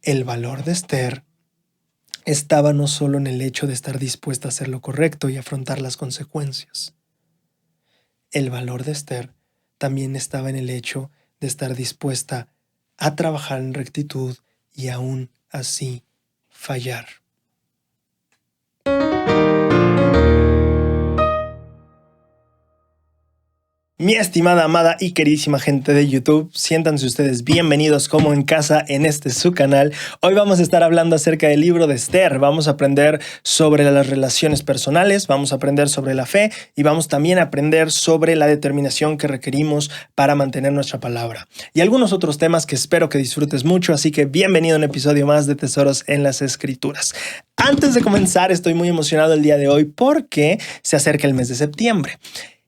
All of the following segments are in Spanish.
El valor de Esther estaba no solo en el hecho de estar dispuesta a hacer lo correcto y afrontar las consecuencias. El valor de Esther también estaba en el hecho de estar dispuesta a trabajar en rectitud y aún así fallar. Mi estimada, amada y queridísima gente de YouTube, siéntanse ustedes bienvenidos como en casa en su canal. Hoy vamos a estar hablando acerca del libro de Esther. Vamos a aprender sobre las relaciones personales, vamos a aprender sobre la fe y vamos también a aprender sobre la determinación que requerimos para mantener nuestra palabra. Y algunos otros temas que espero que disfrutes mucho, así que bienvenido a un episodio más de Tesoros en las Escrituras. Antes de comenzar, estoy muy emocionado el día de hoy porque se acerca el mes de septiembre.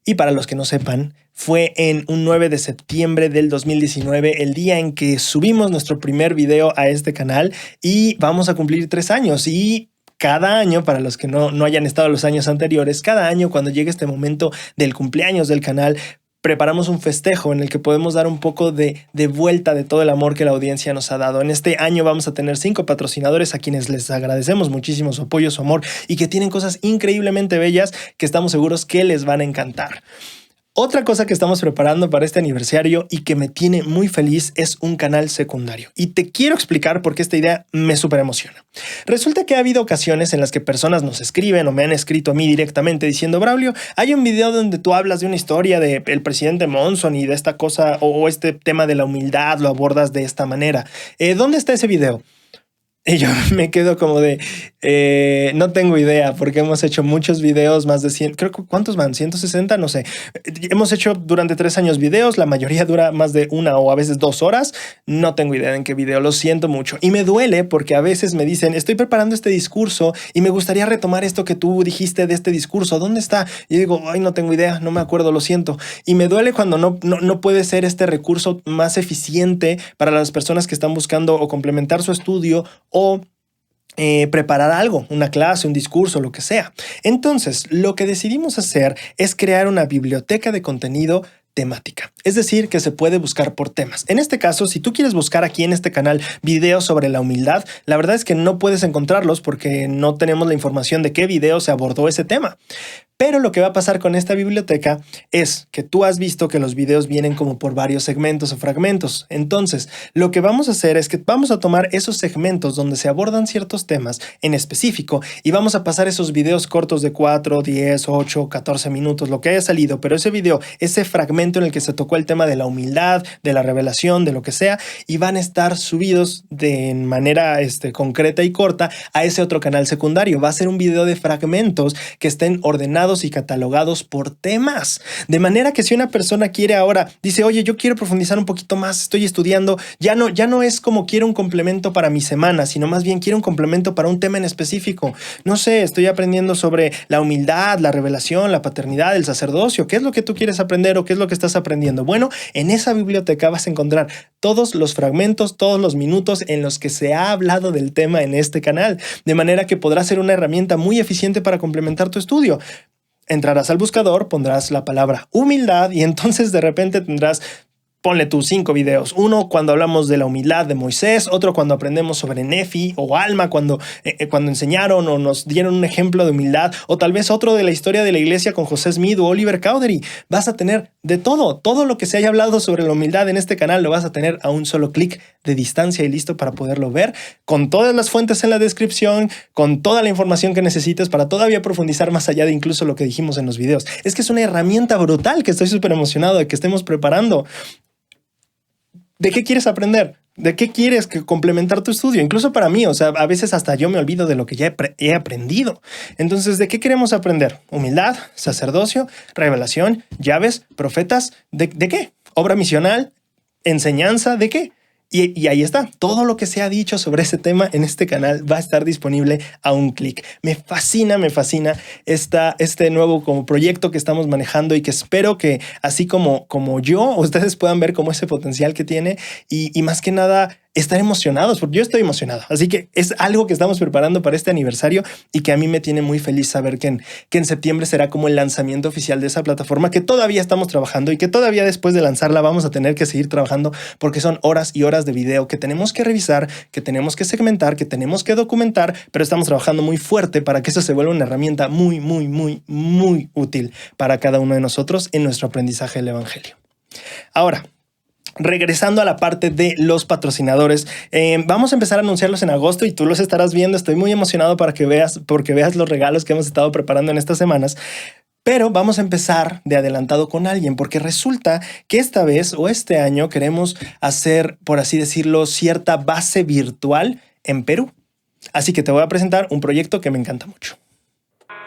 Y para los que no sepan, fue en un 9 de septiembre del 2019 el día en que subimos nuestro primer video a este canal y vamos a cumplir 3 años. Y cada año, para los que no hayan estado los años anteriores, cada año cuando llegue este momento del cumpleaños del canal, preparamos un festejo en el que podemos dar un poco de vuelta de todo el amor que la audiencia nos ha dado. En este año vamos a tener 5 patrocinadores a quienes les agradecemos muchísimo su apoyo, su amor y que tienen cosas increíblemente bellas que estamos seguros que les van a encantar. Otra cosa que estamos preparando para este aniversario y que me tiene muy feliz es un canal secundario. Y te quiero explicar por qué esta idea me súper emociona. Resulta que ha habido ocasiones en las que personas nos escriben o me han escrito a mí directamente diciendo: Braulio, hay un video donde tú hablas de una historia del presidente Monson y de esta cosa o este tema de la humildad lo abordas de esta manera. ¿Dónde está ese video? Y yo me quedo como de, no tengo idea, porque hemos hecho muchos videos, más de 100, creo que ¿cuántos van? 160, no sé. Hemos hecho durante 3 años videos, la mayoría dura más de 1 o a veces 2 horas. No tengo idea en qué video, lo siento mucho. Y me duele porque a veces me dicen, estoy preparando este discurso y me gustaría retomar esto que tú dijiste de este discurso. ¿Dónde está? Y yo digo, ay, no tengo idea, no me acuerdo, lo siento. Y me duele cuando no puede ser este recurso más eficiente para las personas que están buscando o complementar su estudio o preparar algo, una clase, un discurso, lo que sea. Entonces, lo que decidimos hacer es crear una biblioteca de contenido temática, es decir, que se puede buscar por temas. En este caso, si tú quieres buscar aquí en este canal videos sobre la humildad, la verdad es que no puedes encontrarlos porque no tenemos la información de qué video se abordó ese tema. Pero lo que va a pasar con esta biblioteca es que tú has visto que los videos vienen como por varios segmentos o fragmentos. Entonces, lo que vamos a hacer es que vamos a tomar esos segmentos donde se abordan ciertos temas en específico y vamos a pasar esos videos cortos de 4, 10, 8, 14 minutos, lo que haya salido, pero ese video, ese fragmento en el que se tocó el tema de la humildad, de la revelación, de lo que sea, y van a estar subidos de manera concreta y corta a ese otro canal secundario. Va a ser un video de fragmentos que estén ordenados y catalogados por temas. De manera que si una persona quiere ahora, dice, oye, yo quiero profundizar un poquito más, estoy estudiando, ya no es como quiero un complemento para mi semana, sino más bien quiero un complemento para un tema en específico. No sé, estoy aprendiendo sobre la humildad, la revelación, la paternidad, el sacerdocio. ¿Qué es lo que tú quieres aprender o qué es lo que estás aprendiendo? Bueno, en esa biblioteca vas a encontrar todos los fragmentos, todos los minutos en los que se ha hablado del tema en este canal, de manera que podrá ser una herramienta muy eficiente para complementar tu estudio. Entrarás al buscador, pondrás la palabra humildad y entonces de repente tendrás, ponle tus 5 videos. Uno cuando hablamos de la humildad de Moisés, otro cuando aprendemos sobre Nefi o Alma, cuando enseñaron o nos dieron un ejemplo de humildad, o tal vez otro de la historia de la iglesia con José Smith o Oliver Cowdery. Vas a tener de todo lo que se haya hablado sobre la humildad en este canal lo vas a tener a un solo clic de distancia y listo para poderlo ver, con todas las fuentes en la descripción, con toda la información que necesites para todavía profundizar más allá de incluso lo que dijimos en los videos. Es que es una herramienta brutal que estoy súper emocionado de que estemos preparando. ¿De qué quieres aprender? ¿De qué quieres complementar tu estudio? Incluso para mí, o sea, a veces hasta yo me olvido de lo que ya he aprendido. Entonces, ¿de qué queremos aprender? Humildad, sacerdocio, revelación, llaves, profetas. ¿De qué? Obra misional, enseñanza, ¿de qué? Y ahí está, todo lo que se ha dicho sobre ese tema en este canal va a estar disponible a un clic. Me fascina este nuevo como proyecto que estamos manejando y que espero que así como yo, ustedes puedan ver como ese potencial que tiene y más que nada estar emocionados, porque yo estoy emocionado. Así que es algo que estamos preparando para este aniversario y que a mí me tiene muy feliz saber que en septiembre será como el lanzamiento oficial de esa plataforma, que todavía estamos trabajando y que todavía después de lanzarla vamos a tener que seguir trabajando, porque son horas y horas de video que tenemos que revisar, que tenemos que segmentar, que tenemos que documentar, pero estamos trabajando muy fuerte para que eso se vuelva una herramienta muy, muy, muy, muy útil para cada uno de nosotros en nuestro aprendizaje del Evangelio. Ahora, regresando a la parte de los patrocinadores, vamos a empezar a anunciarlos en agosto y tú los estarás viendo. Estoy muy emocionado porque veas los regalos que hemos estado preparando en estas semanas. Pero vamos a empezar de adelantado con alguien, porque resulta que esta vez o este año queremos hacer, por así decirlo, cierta base virtual en Perú. Así que te voy a presentar un proyecto que me encanta mucho.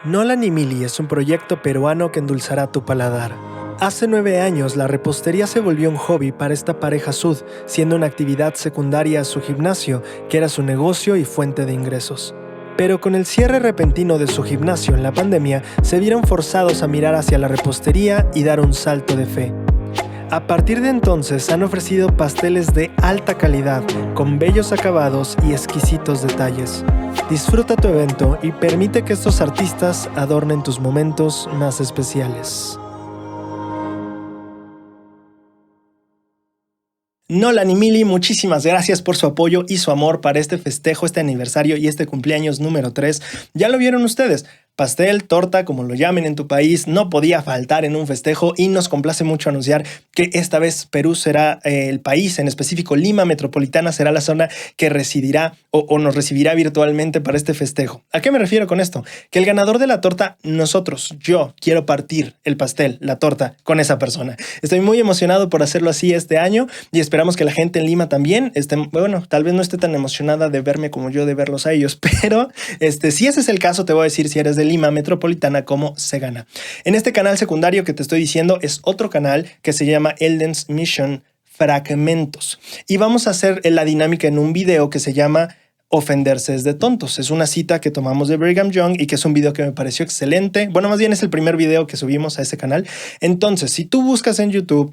Nolan y Mili es un proyecto peruano que endulzará tu paladar. Hace 9 años, la repostería se volvió un hobby para esta pareja sud, siendo una actividad secundaria a su gimnasio, que era su negocio y fuente de ingresos. Pero con el cierre repentino de su gimnasio en la pandemia, se vieron forzados a mirar hacia la repostería y dar un salto de fe. A partir de entonces han ofrecido pasteles de alta calidad, con bellos acabados y exquisitos detalles. Disfruta tu evento y permite que estos artistas adornen tus momentos más especiales. Nolan y Mili, muchísimas gracias por su apoyo y su amor para este festejo, este aniversario y este cumpleaños número 3. Ya lo vieron ustedes. Pastel, torta, como lo llamen en tu país, no podía faltar en un festejo y nos complace mucho anunciar que esta vez Perú será el país, en específico Lima Metropolitana será la zona que residirá o nos recibirá virtualmente para este festejo. ¿A qué me refiero con esto? Que el ganador de la torta, yo quiero partir el pastel, la torta, con esa persona. Estoy muy emocionado por hacerlo así este año y esperamos que la gente en Lima también esté, bueno, tal vez no esté tan emocionada de verme como yo de verlos a ellos, pero si ese es el caso, te voy a decir si eres de Lima Metropolitana cómo se gana. En este canal secundario que te estoy diciendo es otro canal que se llama Eldens Mission Fragmentos y vamos a hacer la dinámica en un video que se llama Ofenderse es de tontos. Es una cita que tomamos de Brigham Young y que es un video que me pareció excelente. Bueno, más bien es el primer video que subimos a ese canal. Entonces, si tú buscas en YouTube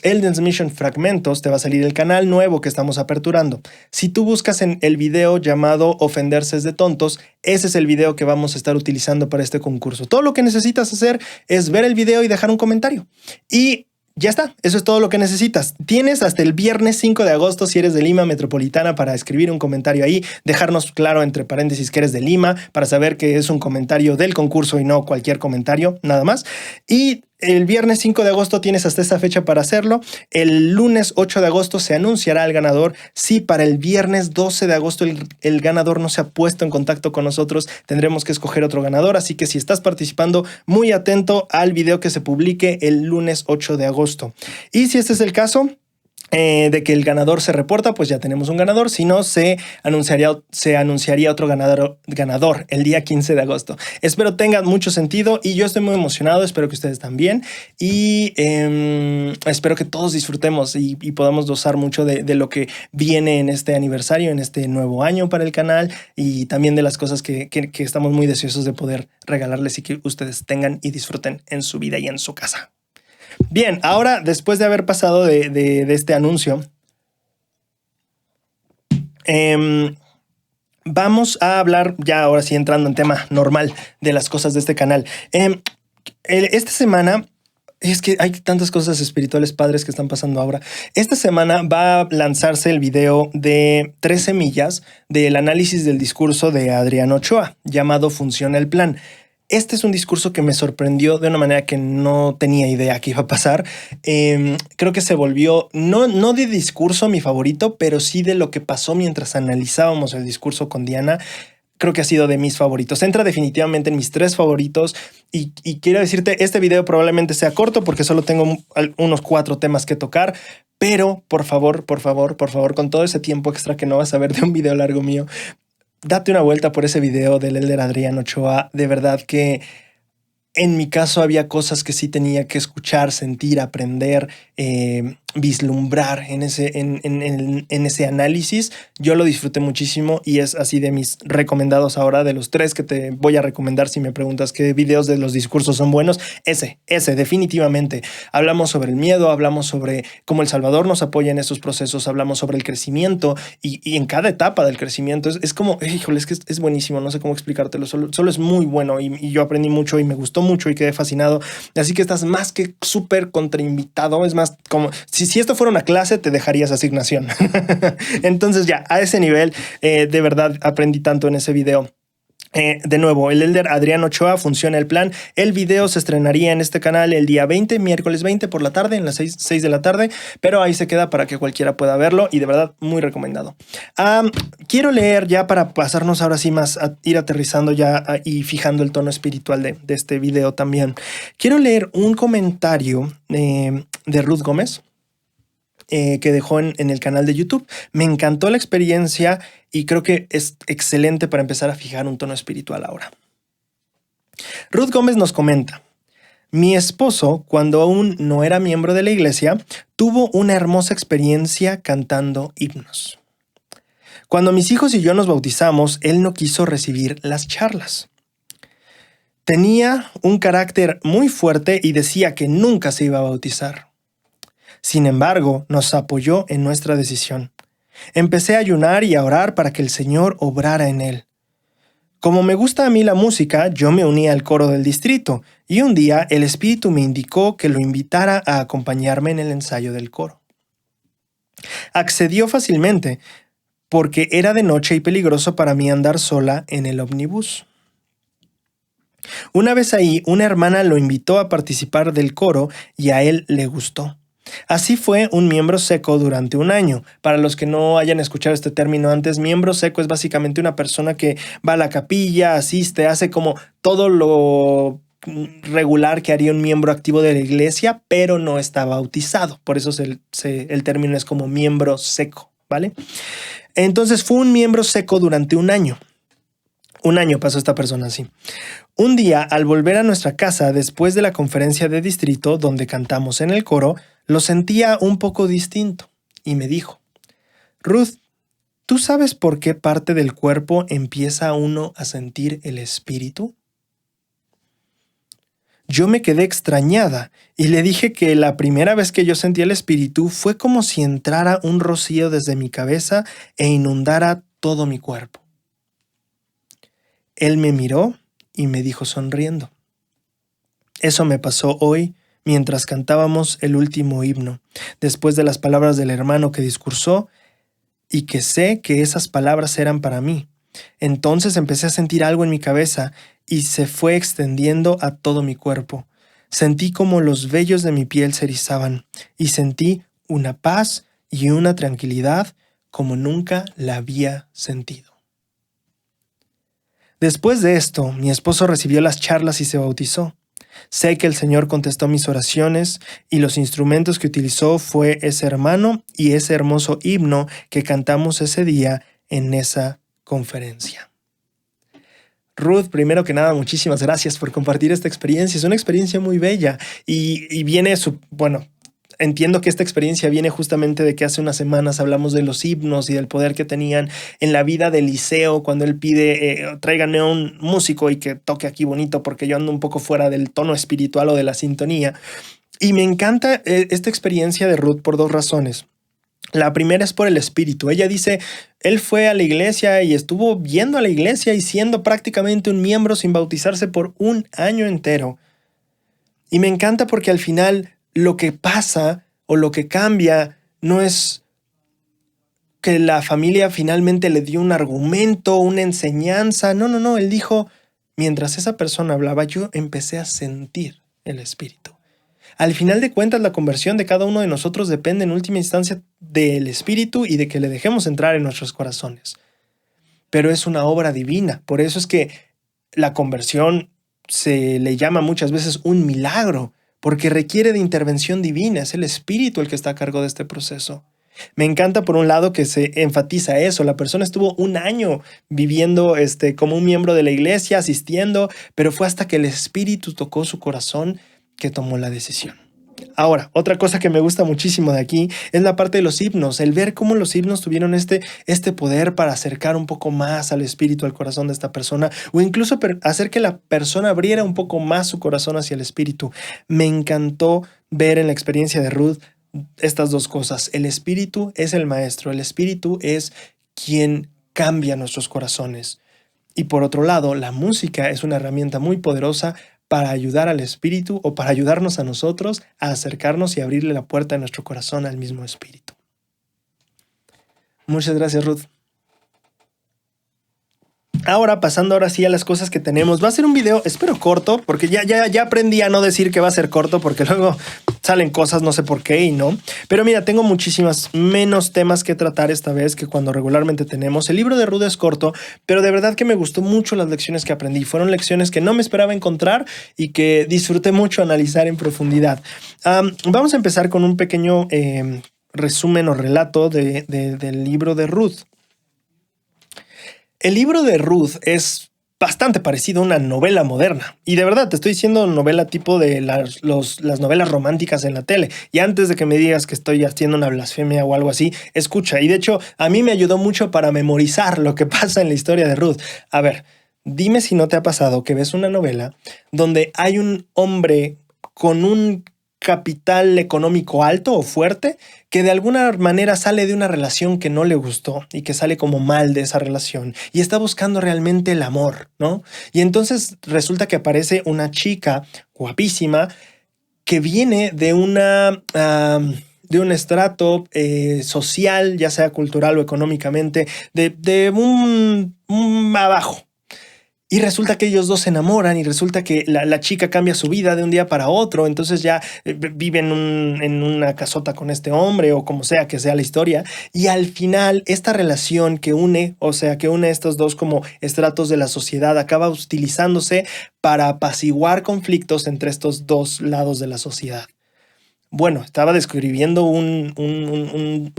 Eldens Mission Fragmentos, te va a salir el canal nuevo que estamos aperturando. Si tú buscas en el video llamado Ofenderse es de tontos, ese es el video que vamos a estar utilizando para este concurso. Todo lo que necesitas hacer es ver el video y dejar un comentario. Y ya está, eso es todo lo que necesitas. Tienes hasta el viernes 5 de agosto si eres de Lima Metropolitana para escribir un comentario ahí, dejarnos claro entre paréntesis que eres de Lima para saber que es un comentario del concurso y no cualquier comentario, nada más. Y el viernes 5 de agosto tienes hasta esa fecha para hacerlo. El lunes 8 de agosto se anunciará el ganador. Si para el viernes 12 de agosto el ganador no se ha puesto en contacto con nosotros, tendremos que escoger otro ganador. Así que si estás participando, muy atento al video que se publique el lunes 8 de agosto. Y si este es el caso de que el ganador se reporta, pues ya tenemos un ganador. Si no, se anunciaría otro ganador el día 15 de agosto. Espero tenga mucho sentido y yo estoy muy emocionado. Espero que ustedes también. Y espero que todos disfrutemos y podamos gozar mucho de lo que viene en este aniversario, en este nuevo año para el canal y también de las cosas que estamos muy deseosos de poder regalarles y que ustedes tengan y disfruten en su vida y en su casa. Bien, ahora después de haber pasado de este anuncio, vamos a hablar ya ahora sí entrando en tema normal de las cosas de este canal. Esta semana, es que hay tantas cosas espirituales padres que están pasando ahora. Esta semana va a lanzarse el video de 3 semillas del análisis del discurso de Adrián Ochoa, llamado Funciona el Plan. Este es un discurso que me sorprendió de una manera que no tenía idea que iba a pasar. Creo que se volvió, no de discurso mi favorito, pero sí de lo que pasó mientras analizábamos el discurso con Diana. Creo que ha sido de mis favoritos. Entra definitivamente en mis 3 favoritos. Y quiero decirte, este video probablemente sea corto porque solo tengo unos 4 temas que tocar. Pero por favor, con todo ese tiempo extra que no vas a ver de un video largo mío, date una vuelta por ese video del elder Adrián Ochoa. De verdad que En mi caso había cosas que sí tenía que escuchar, sentir, aprender, vislumbrar en ese análisis. Yo lo disfruté muchísimo y es así de mis recomendados ahora, de los 3 que te voy a recomendar si me preguntas qué videos de los discursos son buenos. Ese, definitivamente. Hablamos sobre el miedo, hablamos sobre cómo El Salvador nos apoya en esos procesos, hablamos sobre el crecimiento y en cada etapa del crecimiento. Es como, híjole, es que es buenísimo, no sé cómo explicártelo, solo es muy bueno y yo aprendí mucho y me gustó mucho y quedé fascinado. Así que estás más que súper contrainvitado. Es más, como si esto fuera una clase, te dejarías asignación. Entonces ya, a ese nivel, de verdad aprendí tanto en ese video. De nuevo, el elder Adrián Ochoa, Funciona el Plan. El video se estrenaría en este canal el día 20, miércoles 20 por la tarde, en las 6 de la tarde, pero ahí se queda para que cualquiera pueda verlo y de verdad muy recomendado. Quiero leer ya para pasarnos ahora sí más a ir aterrizando ya y fijando el tono espiritual de este video también. Quiero leer un comentario de Ruth Gómez, que dejó en el canal de YouTube. Me encantó la experiencia y creo que es excelente para empezar a fijar un tono espiritual ahora. Ruth Gómez nos comenta: mi esposo, cuando aún no era miembro de la iglesia, tuvo una hermosa experiencia cantando himnos. Cuando mis hijos y yo nos bautizamos, él no quiso recibir las charlas. Tenía un carácter muy fuerte y decía que nunca se iba a bautizar. Sin embargo, nos apoyó en nuestra decisión. Empecé a ayunar y a orar para que el Señor obrara en él. Como me gusta a mí la música, yo me uní al coro del distrito, y un día el Espíritu me indicó que lo invitara a acompañarme en el ensayo del coro. Accedió fácilmente, porque era de noche y peligroso para mí andar sola en el ómnibus. Una vez ahí, una hermana lo invitó a participar del coro y a él le gustó. Así fue un miembro seco durante un año. Para los que no hayan escuchado este término antes, miembro seco es básicamente una persona que va a la capilla, asiste, hace como todo lo regular que haría un miembro activo de la iglesia, pero no está bautizado. Por eso el término es como miembro seco, ¿vale? Entonces fue un miembro seco durante un año. Un año pasó esta persona así. Un día, al volver a nuestra casa después de la conferencia de distrito donde cantamos en el coro, lo sentía un poco distinto y me dijo: Ruth, ¿tú sabes por qué parte del cuerpo empieza uno a sentir el espíritu? Yo me quedé extrañada y le dije que la primera vez que yo sentí el espíritu fue como si entrara un rocío desde mi cabeza e inundara todo mi cuerpo. Él me miró y me dijo sonriendo: eso me pasó hoy mientras cantábamos el último himno, después de las palabras del hermano que discursó, y que sé que esas palabras eran para mí. Entonces empecé a sentir algo en mi cabeza y se fue extendiendo a todo mi cuerpo. Sentí como los vellos de mi piel se erizaban y sentí una paz y una tranquilidad como nunca la había sentido. Después de esto, mi esposo recibió las charlas y se bautizó. Sé que el Señor contestó mis oraciones y los instrumentos que utilizó fue ese hermano y ese hermoso himno que cantamos ese día en esa conferencia. Ruth, primero que nada, muchísimas gracias por compartir esta experiencia. Es una experiencia muy bella y viene entiendo que esta experiencia viene justamente de que hace unas semanas hablamos de los himnos y del poder que tenían en la vida de Eliseo cuando él pide, tráiganme a un músico y que toque aquí bonito porque yo ando un poco fuera del tono espiritual o de la sintonía. Y me encanta esta experiencia de Ruth por 2 razones. La primera es por el espíritu. Ella dice, él fue a la iglesia y estuvo yendo a la iglesia y siendo prácticamente un miembro sin bautizarse por un año entero. Y me encanta porque al final lo que pasa o lo que cambia no es que la familia finalmente le dio un argumento, una enseñanza. No. Él dijo, mientras esa persona hablaba, yo empecé a sentir el espíritu. Al final de cuentas, la conversión de cada uno de nosotros depende en última instancia del espíritu y de que le dejemos entrar en nuestros corazones. Pero es una obra divina. Por eso es que la conversión se le llama muchas veces un milagro, porque requiere de intervención divina. Es el espíritu el que está a cargo de este proceso. Me encanta por un lado que se enfatiza eso. La persona estuvo un año viviendo como un miembro de la iglesia, asistiendo, pero fue hasta que el Espíritu tocó su corazón que tomó la decisión. Ahora, otra cosa que me gusta muchísimo de aquí es la parte de los himnos, el ver cómo los himnos tuvieron este poder para acercar un poco más al espíritu, al corazón de esta persona, o incluso hacer que la persona abriera un poco más su corazón hacia el espíritu. Me encantó ver en la experiencia de Ruth estas dos cosas. El espíritu es el maestro, el espíritu es quien cambia nuestros corazones. Y por otro lado, la música es una herramienta muy poderosa para ayudar al espíritu o para ayudarnos a nosotros a acercarnos y abrirle la puerta de nuestro corazón al mismo espíritu. Muchas gracias, Ruth. Ahora, pasando ahora sí a las cosas que tenemos. Va a ser un video, espero corto, porque ya aprendí a no decir que va a ser corto, porque luego salen cosas, no sé por qué y no. Pero mira, tengo muchísimas menos temas que tratar esta vez que cuando regularmente tenemos. El libro de Ruth es corto, pero de verdad que me gustó mucho las lecciones que aprendí. Fueron lecciones que no me esperaba encontrar y que disfruté mucho analizar en profundidad. Vamos a empezar con un pequeño resumen o relato del libro de Ruth. El libro de Ruth es bastante parecido a una novela moderna. Y de verdad, te estoy diciendo novela tipo de las novelas románticas en la tele. Y antes de que me digas que estoy haciendo una blasfemia o algo así, escucha. Y de hecho, a mí me ayudó mucho para memorizar lo que pasa en la historia de Ruth. A ver, dime si no te ha pasado que ves una novela donde hay un hombre con un capital económico alto o fuerte que de alguna manera sale de una relación que no le gustó y que sale como mal de esa relación y está buscando realmente el amor, ¿no? Y entonces resulta que aparece una chica guapísima que viene de un estrato social, ya sea cultural o económicamente, de un abajo. Y resulta que ellos dos se enamoran y resulta que la chica cambia su vida de un día para otro. Entonces ya vive en una casota con este hombre o como sea que sea la historia. Y al final esta relación que une estos dos como estratos de la sociedad acaba utilizándose para apaciguar conflictos entre estos dos lados de la sociedad. Bueno, estaba describiendo un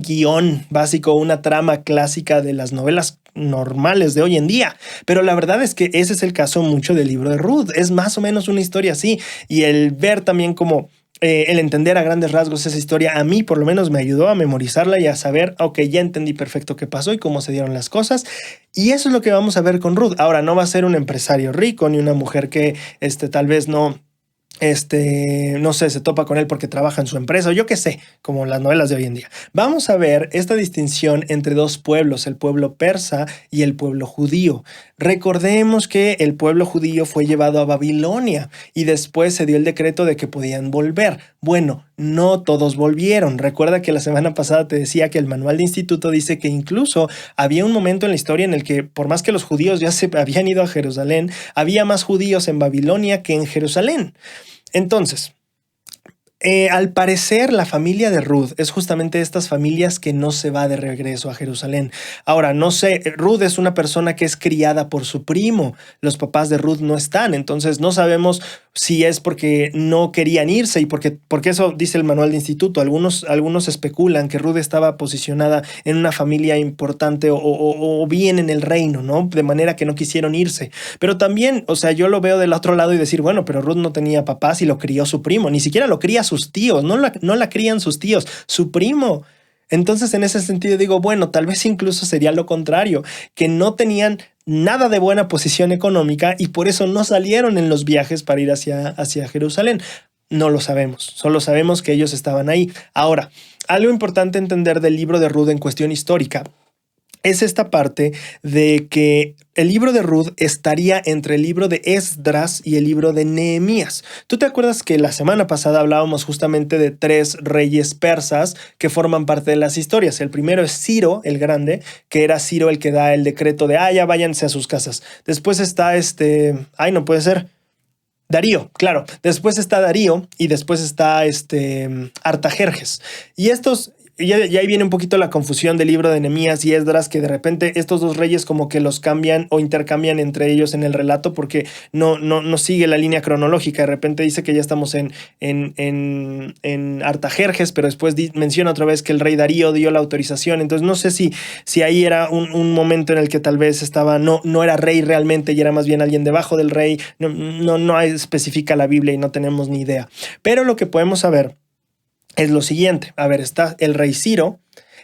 guión básico, una trama clásica de las novelas normales de hoy en día. Pero la verdad es que ese es el caso mucho del libro de Ruth. Es más o menos una historia así. Y el ver también como el entender a grandes rasgos esa historia, a mí por lo menos me ayudó a memorizarla y a saber, ok, ya entendí perfecto qué pasó y cómo se dieron las cosas. Y eso es lo que vamos a ver con Ruth. Ahora, no va a ser un empresario rico ni una mujer que tal vez no sé, se topa con él porque trabaja en su empresa o yo qué sé, como las novelas de hoy en día. Vamos a ver esta distinción entre dos pueblos, el pueblo persa y el pueblo judío. Recordemos que el pueblo judío fue llevado a Babilonia y después se dio el decreto de que podían volver. Bueno, no todos volvieron. Recuerda que la semana pasada te decía que el manual de instituto dice que incluso había un momento en la historia en el que, por más que los judíos ya se habían ido a Jerusalén, había más judíos en Babilonia que en Jerusalén. Entonces, al parecer la familia de Ruth es justamente estas familias que no se va de regreso a Jerusalén. Ahora, no sé, Ruth es una persona que es criada por su primo. Los papás de Ruth no están, entonces no sabemos si es porque no querían irse y porque eso dice el manual de instituto. Algunos especulan que Ruth estaba posicionada en una familia importante o bien en el reino, ¿no? De manera que no quisieron irse. Pero también, o sea, yo lo veo del otro lado y decir, bueno, pero Ruth no tenía papás y lo crió su primo. Ni siquiera lo cría sus tíos, no la crían sus tíos, su primo. Entonces, en ese sentido digo, bueno, tal vez incluso sería lo contrario, que no tenían nada de buena posición económica y por eso no salieron en los viajes para ir hacia Jerusalén. No lo sabemos, solo sabemos que ellos estaban ahí. Ahora, algo importante entender del libro de Ruth en cuestión histórica es esta parte de que el libro de Ruth estaría entre el libro de Esdras y el libro de Nehemías. ¿Tú te acuerdas que la semana pasada hablábamos justamente de 3 reyes persas que forman parte de las historias? El primero es Ciro el Grande, que era Ciro el que da el decreto de, ya váyanse a sus casas. Después está no puede ser. Darío, claro. Después está Darío y después está Artajerjes. Y estos y ahí viene un poquito la confusión del libro de Nehemías y Esdras, que de repente estos dos reyes como que los cambian o intercambian entre ellos en el relato porque no sigue la línea cronológica. De repente dice que ya estamos en Artajerjes, pero después menciona otra vez que el rey Darío dio la autorización. Entonces no sé si ahí era un momento en el que tal vez no era rey realmente y era más bien alguien debajo del rey. No especifica la Biblia y no tenemos ni idea. Pero lo que podemos saber es lo siguiente. A ver, está el rey Ciro,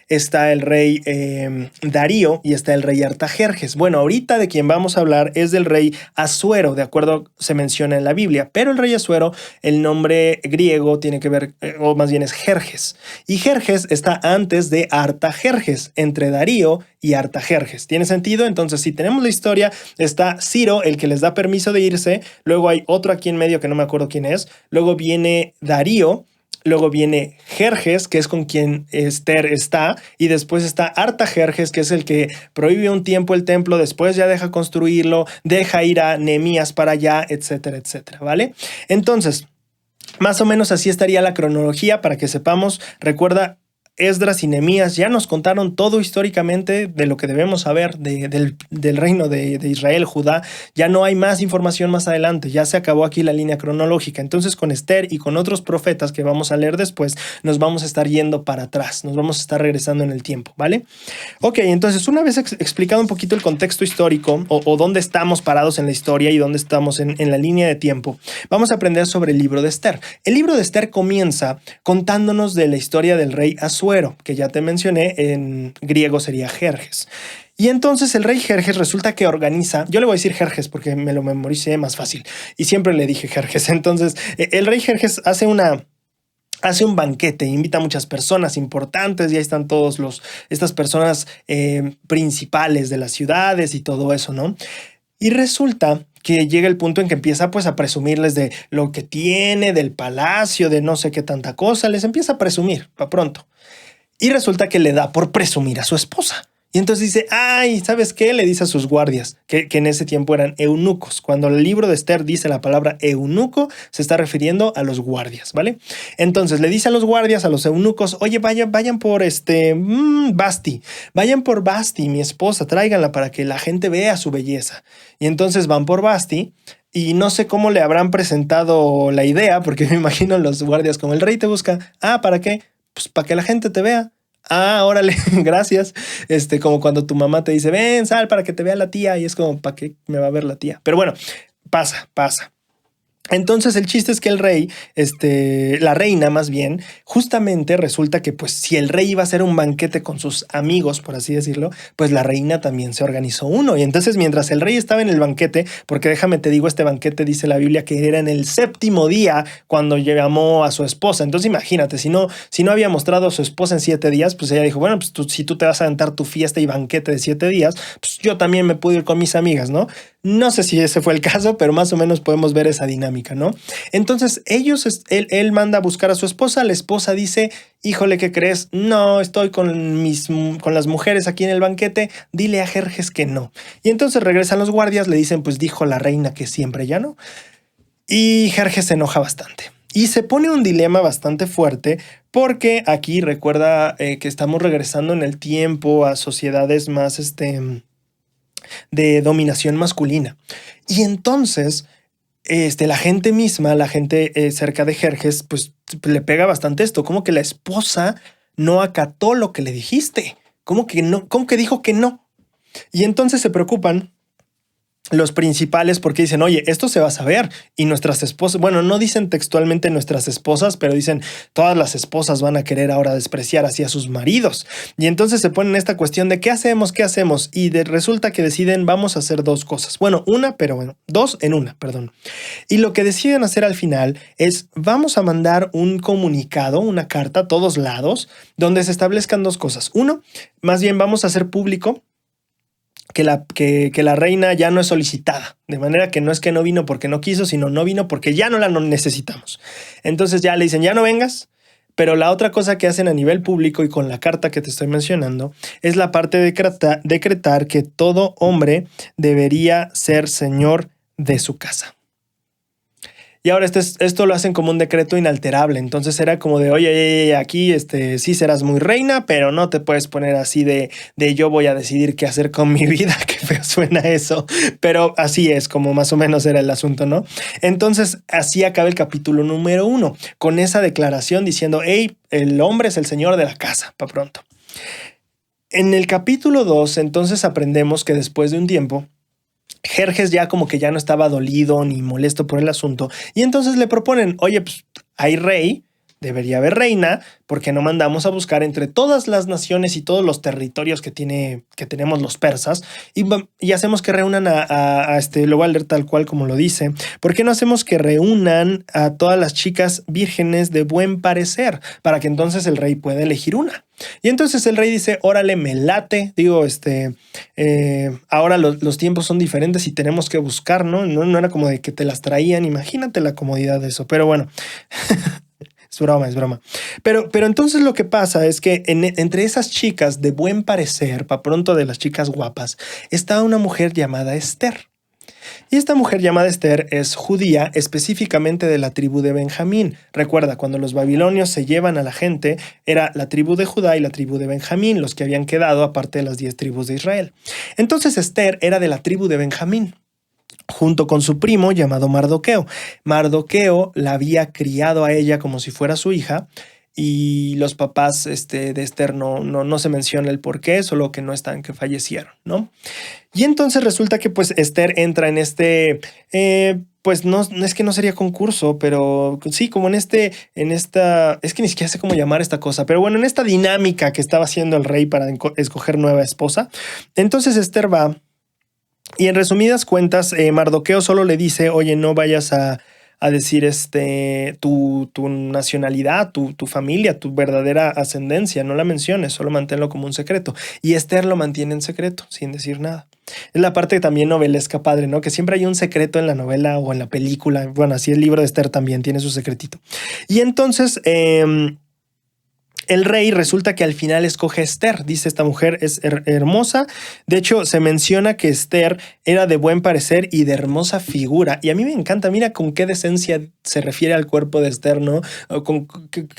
está el rey Darío y está el rey Artajerjes. Bueno, ahorita de quien vamos a hablar es del rey Asuero, de acuerdo se menciona en la Biblia. Pero el rey Asuero, el nombre griego tiene que ver, o más bien es Jerjes. Y Jerjes está antes de Artajerjes, entre Darío y Artajerjes. ¿Tiene sentido? Entonces, si tenemos la historia, está Ciro, el que les da permiso de irse. Luego hay otro aquí en medio que no me acuerdo quién es. Luego viene Darío. Luego viene Jerjes, que es con quien Esther está, y después está Artajerjes, que es el que prohíbe un tiempo el templo, después ya deja construirlo, deja ir a Nehemías para allá, etcétera, etcétera, ¿vale? Entonces, más o menos así estaría la cronología para que sepamos. Recuerda, Esdras y Nehemías ya nos contaron todo históricamente de lo que debemos saber del reino de Israel, Judá. Ya no hay más información más adelante, ya se acabó aquí la línea cronológica. Entonces con Esther y con otros profetas que vamos a leer después, nos vamos a estar yendo para atrás, nos vamos a estar regresando en el tiempo, ¿vale? Ok, entonces una vez explicado un poquito el contexto histórico o dónde estamos parados en la historia y dónde estamos en la línea de tiempo, vamos a aprender sobre el libro de Esther. El libro de Esther comienza contándonos de la historia del rey Asuero, que ya te mencioné, en griego sería Jerjes. Y entonces el rey Jerjes resulta que organiza, yo le voy a decir Jerjes porque me lo memoricé más fácil, y siempre le dije Jerjes. Entonces el rey Jerjes hace un banquete, invita a muchas personas importantes, ya están estas personas principales de las ciudades y todo eso, ¿no? Y resulta que llega el punto en que empieza pues a presumirles de lo que tiene, del palacio, de no sé qué tanta cosa, les empieza a presumir, para pronto. Y resulta que le da por presumir a su esposa. Y entonces dice, ay, ¿sabes qué? Le dice a sus guardias, que en ese tiempo eran eunucos. Cuando el libro de Esther dice la palabra eunuco, se está refiriendo a los guardias, ¿vale? Entonces le dice a los guardias, a los eunucos, oye, vayan por Basti, vayan por Basti, mi esposa, tráiganla para que la gente vea su belleza. Y entonces van por Basti. Y no sé cómo le habrán presentado la idea, porque me imagino los guardias como el rey te busca. Ah, ¿para qué? Pues para que la gente te vea. Ah, órale, gracias. Como cuando tu mamá te dice, ven, sal para que te vea la tía. Y es como, ¿para qué me va a ver la tía? Pero bueno, pasa. Entonces el chiste es que el rey, la reina más bien, justamente resulta que pues si el rey iba a hacer un banquete con sus amigos, por así decirlo, pues la reina también se organizó uno. Y entonces mientras el rey estaba en el banquete, porque déjame te digo, este banquete dice la Biblia que era en el 7º día cuando llamó a su esposa. Entonces imagínate, si no había mostrado a su esposa en 7 días, pues ella dijo, bueno, pues si tú te vas a aventar tu fiesta y banquete de 7 días, pues yo también me puedo ir con mis amigas, ¿no? No sé si ese fue el caso, pero más o menos podemos ver esa dinámica, ¿no? Entonces él manda a buscar a su esposa, la esposa dice, híjole, ¿qué crees? No, estoy con las mujeres aquí en el banquete, dile a Jerjes que no. Y entonces regresan los guardias, le dicen, pues dijo la reina que siempre ya no. Y Jerjes se enoja bastante. Y se pone un dilema bastante fuerte porque aquí recuerda que estamos regresando en el tiempo a sociedades más de dominación masculina. Y entonces la gente misma, la gente cerca de Jerjes, pues le pega bastante esto. Como que la esposa no acató lo que le dijiste. Como que no, como que dijo que no. Y entonces se preocupan los principales porque dicen, oye, esto se va a saber y nuestras esposas, bueno, no dicen textualmente nuestras esposas, pero dicen todas las esposas van a querer ahora despreciar así a sus maridos. Y entonces se ponen esta cuestión de ¿qué hacemos? Y resulta que deciden vamos a hacer 2 cosas. Bueno, 2 en 1, perdón. Y lo que deciden hacer al final es vamos a mandar un comunicado, una carta a todos lados donde se establezcan 2 cosas. 1, más bien vamos a hacer público que la reina ya no es solicitada, de manera que no es que no vino porque no quiso, sino no vino porque ya no la necesitamos. Entonces ya le dicen, ya no vengas, pero la otra cosa que hacen a nivel público y con la carta que te estoy mencionando es la parte de decretar que todo hombre debería ser señor de su casa. Y ahora esto lo hacen como un decreto inalterable. Entonces era como de, oye, aquí sí serás muy reina, pero no te puedes poner así de yo voy a decidir qué hacer con mi vida. Qué feo suena eso. Pero así es como más o menos era el asunto, ¿no? Entonces así acaba el capítulo número 1, con esa declaración diciendo, hey, el hombre es el señor de la casa, pa' pronto. En el capítulo 2, entonces aprendemos que después de un tiempo, Jerjes ya como que ya no estaba dolido ni molesto por el asunto y entonces le proponen, oye, pues hay rey, debería haber reina, ¿por qué no mandamos a buscar entre todas las naciones y todos los territorios que tenemos los persas y hacemos que reúnan lo voy a leer tal cual como lo dice, ¿por qué no hacemos que reúnan a todas las chicas vírgenes de buen parecer para que entonces el rey pueda elegir una? Y entonces el rey dice, órale, me late, digo, ahora los tiempos son diferentes y tenemos que buscar, ¿no? No era como de que te las traían, imagínate la comodidad de eso, pero bueno. Es broma, es broma. Pero entonces lo que pasa es que entre esas chicas de buen parecer, pa' pronto de las chicas guapas, está una mujer llamada Esther. Y esta mujer llamada Esther es judía, específicamente de la tribu de Benjamín. Recuerda, cuando los babilonios se llevan a la gente, era la tribu de Judá y la tribu de Benjamín, los que habían quedado aparte de las 10 tribus de Israel. Entonces Esther era de la tribu de Benjamín, junto con su primo llamado Mardoqueo. Mardoqueo la había criado a ella como si fuera su hija y los papás de Esther no se menciona el por qué, solo que no están, que fallecieron, ¿no? Y entonces resulta que pues Esther entra en pues no es que no sería concurso, pero sí, como es que ni siquiera sé cómo llamar esta cosa, pero bueno, en esta dinámica que estaba haciendo el rey para escoger nueva esposa. Entonces Esther va y en resumidas cuentas, Mardoqueo solo le dice, oye, no vayas a decir tu nacionalidad, tu familia, tu verdadera ascendencia, no la menciones, solo manténlo como un secreto. Y Esther lo mantiene en secreto, sin decir nada. Es la parte también novelesca padre, ¿no? Que siempre hay un secreto en la novela o en la película. Bueno, así el libro de Esther también tiene su secretito. Y entonces el rey resulta que al final escoge a Esther. Dice, esta mujer es hermosa. De hecho, se menciona que Esther era de buen parecer y de hermosa figura. Y a mí me encanta, mira con qué decencia se refiere al cuerpo de Esther, ¿no?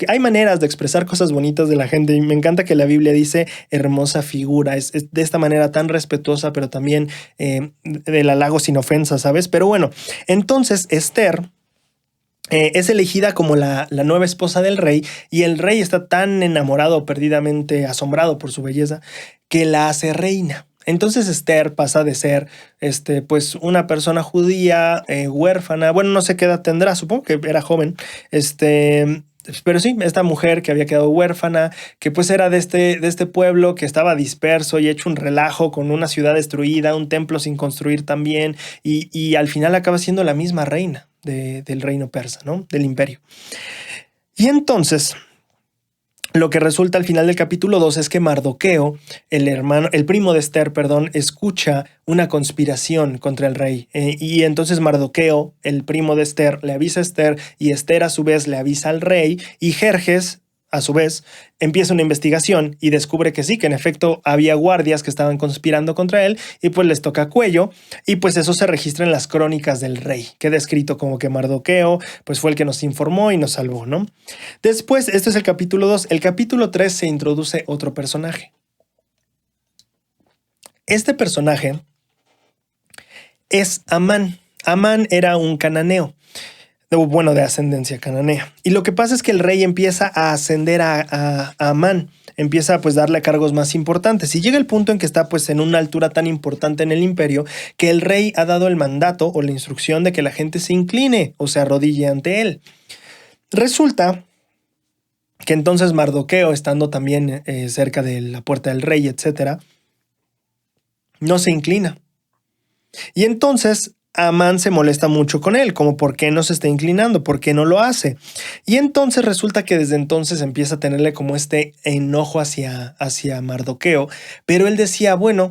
Hay maneras de expresar cosas bonitas de la gente. Y me encanta que la Biblia dice hermosa figura. Es de esta manera tan respetuosa, pero también del halago sin ofensa, ¿sabes? Pero bueno, entonces Esther es elegida como la nueva esposa del rey y el rey está tan enamorado, perdidamente asombrado por su belleza, que la hace reina. Entonces Esther pasa de ser pues una persona judía, huérfana, bueno, no sé qué edad tendrá, supongo que era joven, pero sí, esta mujer que había quedado huérfana, que pues era de este pueblo que estaba disperso y hecho un relajo con una ciudad destruida, un templo sin construir también, y al final acaba siendo la misma reina del reino persa, ¿no? Del imperio. Y entonces, lo que resulta al final del capítulo 2 es que Mardoqueo, el primo de Esther, perdón, escucha una conspiración contra el rey. Y entonces Mardoqueo, el primo de Esther, le avisa a Esther y Esther a su vez le avisa al rey y Jerjes, a su vez, empieza una investigación y descubre que sí, que en efecto había guardias que estaban conspirando contra él y pues les toca cuello y pues eso se registra en las crónicas del rey. Queda escrito como que Mardoqueo pues fue el que nos informó y nos salvó, ¿no? Después, esto es el capítulo 2. El capítulo 3 se introduce otro personaje. Este personaje es Amán. Amán era un cananeo. Bueno, de ascendencia cananea. Y lo que pasa es que el rey empieza a ascender a Amán, empieza pues darle cargos más importantes y llega el punto en que está pues en una altura tan importante en el imperio que el rey ha dado el mandato o la instrucción de que la gente se incline o se arrodille ante él. Resulta que entonces Mardoqueo, estando también cerca de la puerta del rey, etcétera, no se inclina. Y entonces Amán se molesta mucho con él, como por qué no se está inclinando, por qué no lo hace. Y entonces resulta que desde entonces empieza a tenerle como este enojo hacia Mardoqueo, pero él decía, bueno,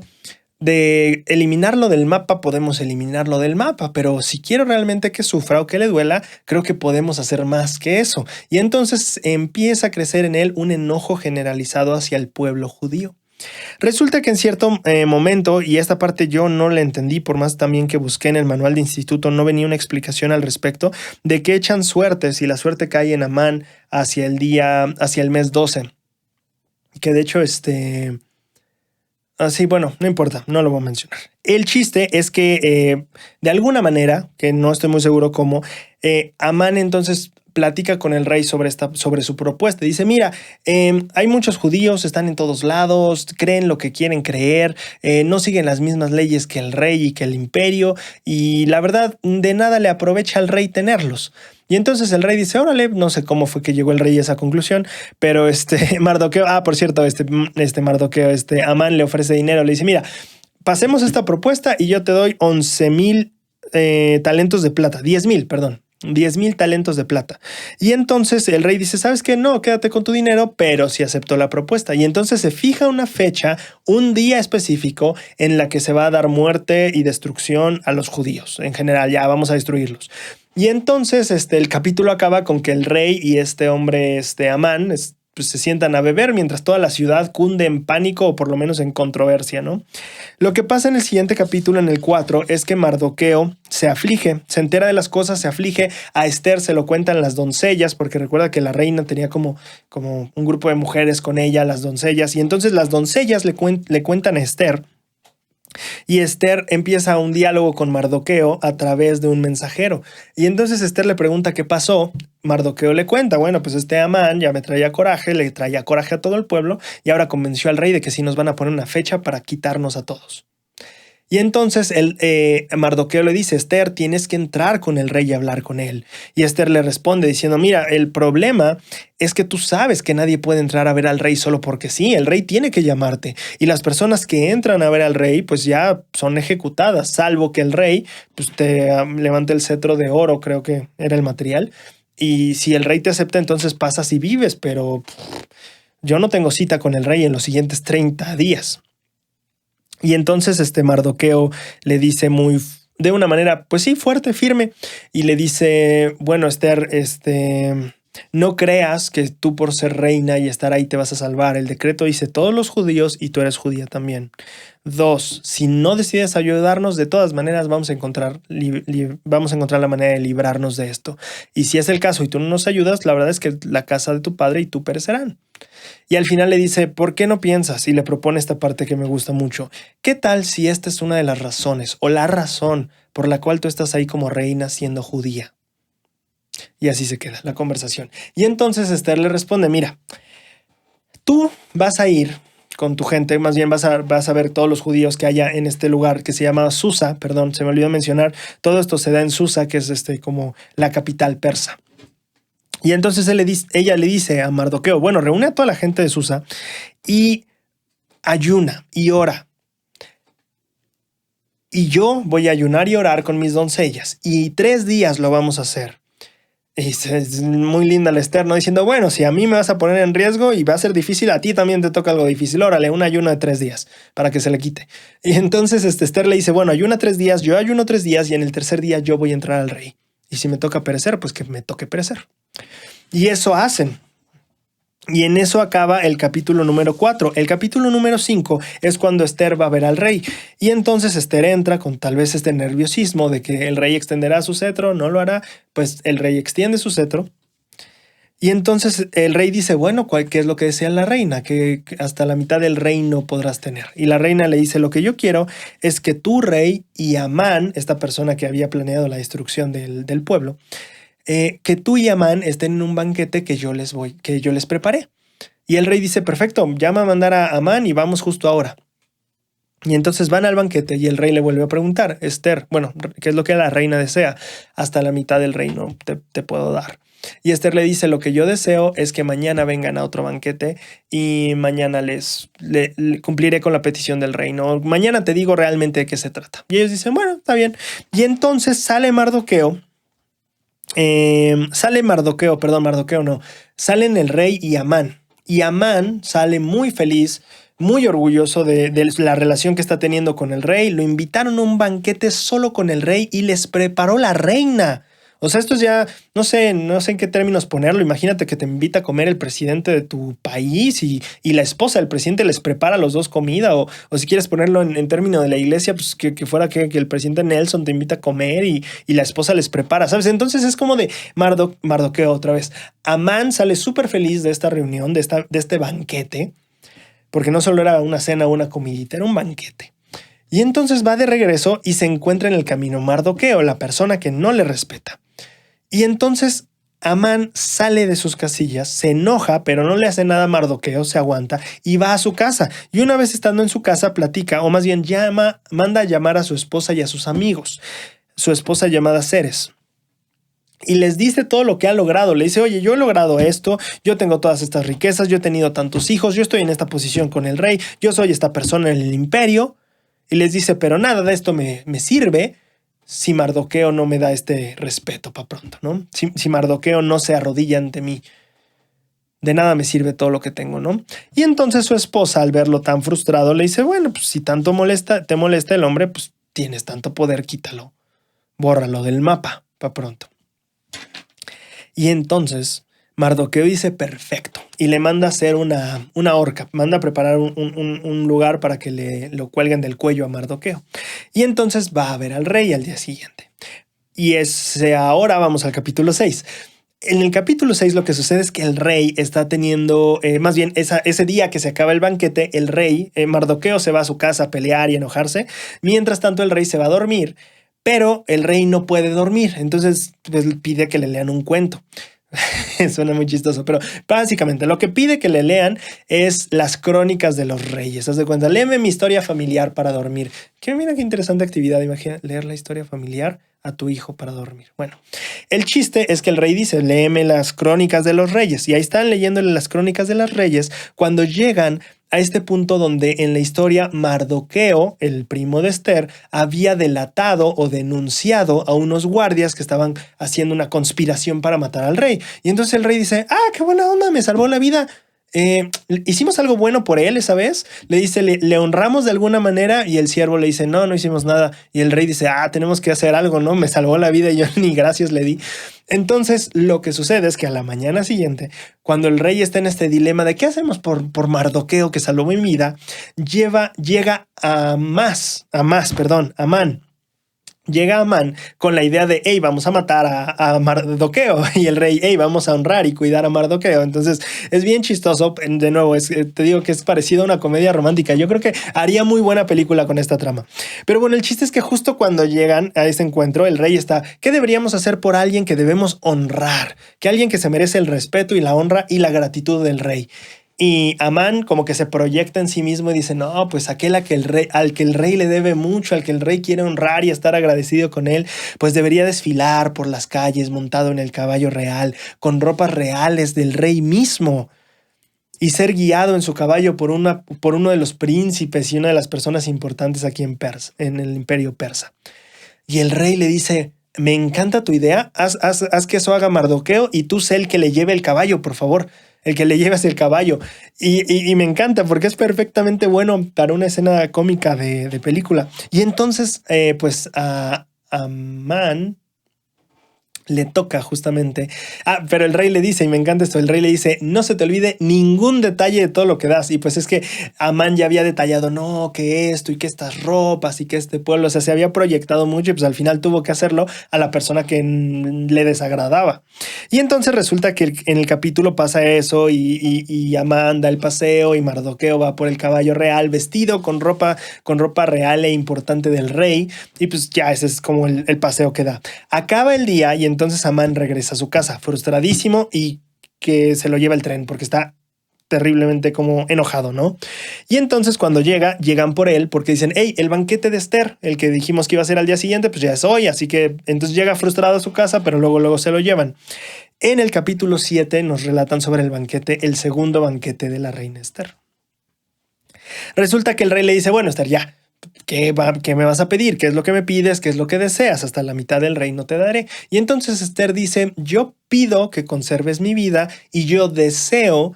de eliminarlo del mapa podemos eliminarlo del mapa, pero si quiero realmente que sufra o que le duela, creo que podemos hacer más que eso. Y entonces empieza a crecer en él un enojo generalizado hacia el pueblo judío. Resulta que en cierto momento, y esta parte yo no la entendí, por más también que busqué en el manual de instituto, no venía una explicación al respecto, de que echan suerte si la suerte cae en Amán hacia el mes 12. Que de hecho, así, bueno, no importa, no lo voy a mencionar. El chiste es que de alguna manera, que no estoy muy seguro cómo, Amán entonces platica con el rey sobre su propuesta. Dice, mira, hay muchos judíos, están en todos lados, creen lo que quieren creer, no siguen las mismas leyes que el rey y que el imperio, y la verdad, de nada le aprovecha al rey tenerlos. Y entonces el rey dice, órale, no sé cómo fue que llegó el rey a esa conclusión, pero Mardoqueo, por cierto, Mardoqueo, Amán le ofrece dinero, le dice, mira, pasemos esta propuesta y yo te doy 11,000 talentos de plata, 10,000, perdón. 10,000 talentos de plata. Y entonces el rey dice, ¿sabes qué? No, quédate con tu dinero, pero sí aceptó la propuesta. Y entonces se fija una fecha, un día específico en la que se va a dar muerte y destrucción a los judíos. En general, ya vamos a destruirlos. Y entonces el capítulo acaba con que el rey y este hombre, Amán, pues se sientan a beber mientras toda la ciudad cunde en pánico o por lo menos en controversia, ¿no? Lo que pasa en el siguiente capítulo, en el 4, es que Mardoqueo se aflige, se entera de las cosas, se aflige. A Esther se lo cuentan las doncellas, porque recuerda que la reina tenía como un grupo de mujeres con ella, las doncellas, y entonces las doncellas le cuentan a Esther. Y Esther empieza un diálogo con Mardoqueo a través de un mensajero. Y entonces Esther le pregunta qué pasó. Mardoqueo le cuenta, bueno, pues Amán ya me traía coraje, le traía coraje a todo el pueblo y ahora convenció al rey de que sí nos van a poner una fecha para quitarnos a todos. Y entonces Mardoqueo le dice, Esther, tienes que entrar con el rey y hablar con él. Y Esther le responde diciendo, mira, el problema es que tú sabes que nadie puede entrar a ver al rey solo porque sí, el rey tiene que llamarte. Y las personas que entran a ver al rey, pues ya son ejecutadas, salvo que el rey pues te levante el cetro de oro, creo que era el material. Y si el rey te acepta, entonces pasas y vives, pero yo no tengo cita con el rey en los siguientes 30 días. Y entonces Mardoqueo le dice de una manera, pues sí, fuerte, firme, y le dice, bueno, Esther, no creas que tú por ser reina y estar ahí te vas a salvar. El decreto dice todos los judíos y tú eres judía también. 2, si no decides ayudarnos, de todas maneras vamos a encontrar la manera de librarnos de esto. Y si es el caso y tú no nos ayudas, la verdad es que la casa de tu padre y tú perecerán. Y al final le dice, ¿por qué no piensas? Y le propone esta parte que me gusta mucho. ¿Qué tal si esta es una de las razones o la razón por la cual tú estás ahí como reina siendo judía? Y así se queda la conversación. Y entonces Esther le responde, mira, tú vas a ir con tu gente, más bien vas a ver todos los judíos que haya en este lugar que se llama Susa, perdón, se me olvidó mencionar, todo esto se da en Susa, que es como la capital persa. Y entonces ella le dice a Mardoqueo, bueno, reúne a toda la gente de Susa y ayuna y ora. Y yo voy a ayunar y orar con mis doncellas. Y 3 días lo vamos a hacer. Y es muy linda la Esther, ¿no? Diciendo, bueno, si a mí me vas a poner en riesgo y va a ser difícil, a ti también te toca algo difícil. Órale, un ayuno de 3 días para que se le quite. Y entonces Esther le dice, bueno, ayuna 3 días, yo ayuno 3 días y en el tercer día yo voy a entrar al rey. Y si me toca perecer, pues que me toque perecer. Y eso hacen. Y en eso acaba el capítulo número 4. El capítulo número 5 es cuando Esther va a ver al rey. Y entonces Esther entra con tal vez este nerviosismo de que el rey extenderá su cetro, no lo hará. Pues el rey extiende su cetro. Y entonces el rey dice, bueno, ¿qué es lo que desea la reina? Que hasta la mitad del reino podrás tener. Y la reina le dice, lo que yo quiero es que tú, rey, y Amán, esta persona que había planeado la destrucción del pueblo, que tú y Amán estén en un banquete que yo les preparé. Y el rey dice, perfecto, llama a mandar a Amán y vamos justo ahora. Y entonces van al banquete y el rey le vuelve a preguntar, Esther, bueno, ¿qué es lo que la reina desea? Hasta la mitad del reino te puedo dar. Y Esther le dice, lo que yo deseo es que mañana vengan a otro banquete y mañana le cumpliré con la petición del reino. Mañana te digo realmente de qué se trata. Y ellos dicen, bueno, está bien. Y entonces sale Mardoqueo. Salen el rey y Amán. Y Amán sale muy feliz, muy orgulloso de la relación que está teniendo con el rey. Lo invitaron a un banquete solo con el rey y les preparó la reina. O sea, esto es ya, no sé en qué términos ponerlo. Imagínate que te invita a comer el presidente de tu país y la esposa del presidente les prepara a los dos comida. O si quieres ponerlo en términos de la iglesia, pues que fuera que el presidente Nelson te invita a comer y la esposa les prepara, ¿sabes? Entonces es como de Mardoqueo otra vez. Amán sale súper feliz de esta reunión, de este banquete, porque no solo era una cena o una comidita, era un banquete. Y entonces va de regreso y se encuentra en el camino Mardoqueo, la persona que no le respeta. Y entonces Amán sale de sus casillas, se enoja, pero no le hace nada a Mardoqueo, se aguanta y va a su casa. Y una vez estando en su casa platica, o más bien manda a llamar a su esposa y a sus amigos. Su esposa llamada Ceres. Y les dice todo lo que ha logrado. Le dice, oye, yo he logrado esto, yo tengo todas estas riquezas, yo he tenido tantos hijos, yo estoy en esta posición con el rey, yo soy esta persona en el imperio. Y les dice, pero nada de esto me sirve si Mardoqueo no me da este respeto para pronto, ¿no? Si Mardoqueo no se arrodilla ante mí. De nada me sirve todo lo que tengo, ¿no? Y entonces su esposa, al verlo tan frustrado, le dice, bueno, pues si tanto te molesta el hombre, pues tienes tanto poder, quítalo. Bórralo del mapa para pronto. Y entonces Mardoqueo dice perfecto y le manda a hacer una horca, manda a preparar un lugar para que lo cuelguen del cuello a Mardoqueo. Y entonces va a ver al rey al día siguiente. Y ahora vamos al capítulo 6. En el capítulo 6 lo que sucede es que el rey está teniendo, más bien ese día que se acaba el banquete, el rey, Mardoqueo se va a su casa a pelear y enojarse. Mientras tanto el rey se va a dormir, pero el rey no puede dormir. Entonces pues, pide que le lean un cuento. Suena muy chistoso, pero básicamente lo que pide que le lean es las crónicas de los reyes. Haz de cuenta, léeme mi historia familiar para dormir. Mira qué interesante actividad, imagina leer la historia familiar a tu hijo para dormir. Bueno, el chiste es que el rey dice, léeme las crónicas de los reyes. Y ahí están leyéndole las crónicas de los reyes cuando llegan a este punto donde en la historia Mardoqueo, el primo de Esther, había delatado o denunciado a unos guardias que estaban haciendo una conspiración para matar al rey. Y entonces el rey dice, qué buena onda, me salvó la vida. Hicimos algo bueno por él esa vez. Le dice, le honramos de alguna manera. Y el siervo le dice, no hicimos nada. Y el rey dice, tenemos que hacer algo, ¿no? Me salvó la vida y yo ni gracias le di. Entonces lo que sucede es que a la mañana siguiente, cuando el rey está en este dilema de qué hacemos por Mardoqueo que salvó mi vida, llega Amán. Llega Amán con la idea de, vamos a matar a Mardoqueo. Y el rey, vamos a honrar y cuidar a Mardoqueo. Entonces es bien chistoso. De nuevo, te digo que es parecido a una comedia romántica. Yo creo que haría muy buena película con esta trama. Pero bueno, el chiste es que justo cuando llegan a ese encuentro, el rey está, ¿qué deberíamos hacer por alguien que debemos honrar? Que alguien que se merece el respeto y la honra y la gratitud del rey. Y Amán como que se proyecta en sí mismo y dice, no, pues aquel al que el rey le debe mucho, al que el rey quiere honrar y estar agradecido con él, pues debería desfilar por las calles montado en el caballo real, con ropas reales del rey mismo, y ser guiado en su caballo por uno de los príncipes y una de las personas importantes aquí en el imperio persa. Y el rey le dice, me encanta tu idea, haz que eso haga Mardoqueo y tú sé el que le lleve el caballo, por favor. El que le llevas el caballo. Y me encanta porque es perfectamente bueno para una escena cómica de película. Y entonces, pues a Amán le toca justamente. Pero el rey le dice, y me encanta esto, el rey le dice, no se te olvide ningún detalle de todo lo que das. Y pues es que Amán ya había detallado, no, que esto y que estas ropas y que este pueblo, o sea, se había proyectado mucho y pues al final tuvo que hacerlo a la persona que le desagradaba. Y entonces resulta que en el capítulo pasa eso y Amán da el paseo y Mardoqueo va por el caballo real vestido con ropa real e importante del rey. Y pues ya ese es como el paseo que da. Acaba el día y entonces Amán regresa a su casa frustradísimo y que se lo lleva el tren porque está terriblemente como enojado, ¿no? Y entonces cuando llegan por él porque dicen, el banquete de Esther, el que dijimos que iba a ser al día siguiente, pues ya es hoy, así que entonces llega frustrado a su casa, pero luego se lo llevan. En el capítulo 7 nos relatan sobre el banquete, el segundo banquete de la reina Esther. Resulta que el rey le dice, bueno, Esther, ya, ¿qué me vas a pedir? ¿Qué es lo que me pides? ¿Qué es lo que deseas? Hasta la mitad del reino te daré. Y entonces Esther dice, yo pido que conserves mi vida y yo deseo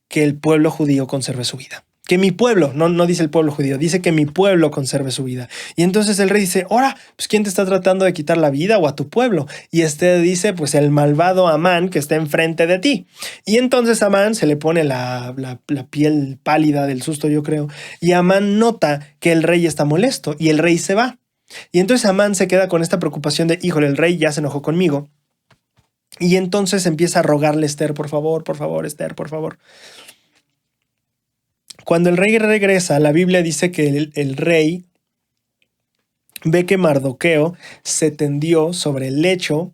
que el pueblo judío conserve su vida. que mi pueblo, no dice el pueblo judío, dice que mi pueblo conserve su vida. Y entonces el rey dice, ahora, pues ¿quién te está tratando de quitar la vida o a tu pueblo? Y dice, pues el malvado Amán que está enfrente de ti. Y entonces Amán se le pone la piel pálida del susto, yo creo. Y Amán nota que el rey está molesto y el rey se va. Y entonces Amán se queda con esta preocupación de, híjole, el rey ya se enojó conmigo. Y entonces empieza a rogarle a Esther, por favor, Esther, por favor. Cuando el rey regresa, la Biblia dice que el rey ve que Mardoqueo se tendió sobre el lecho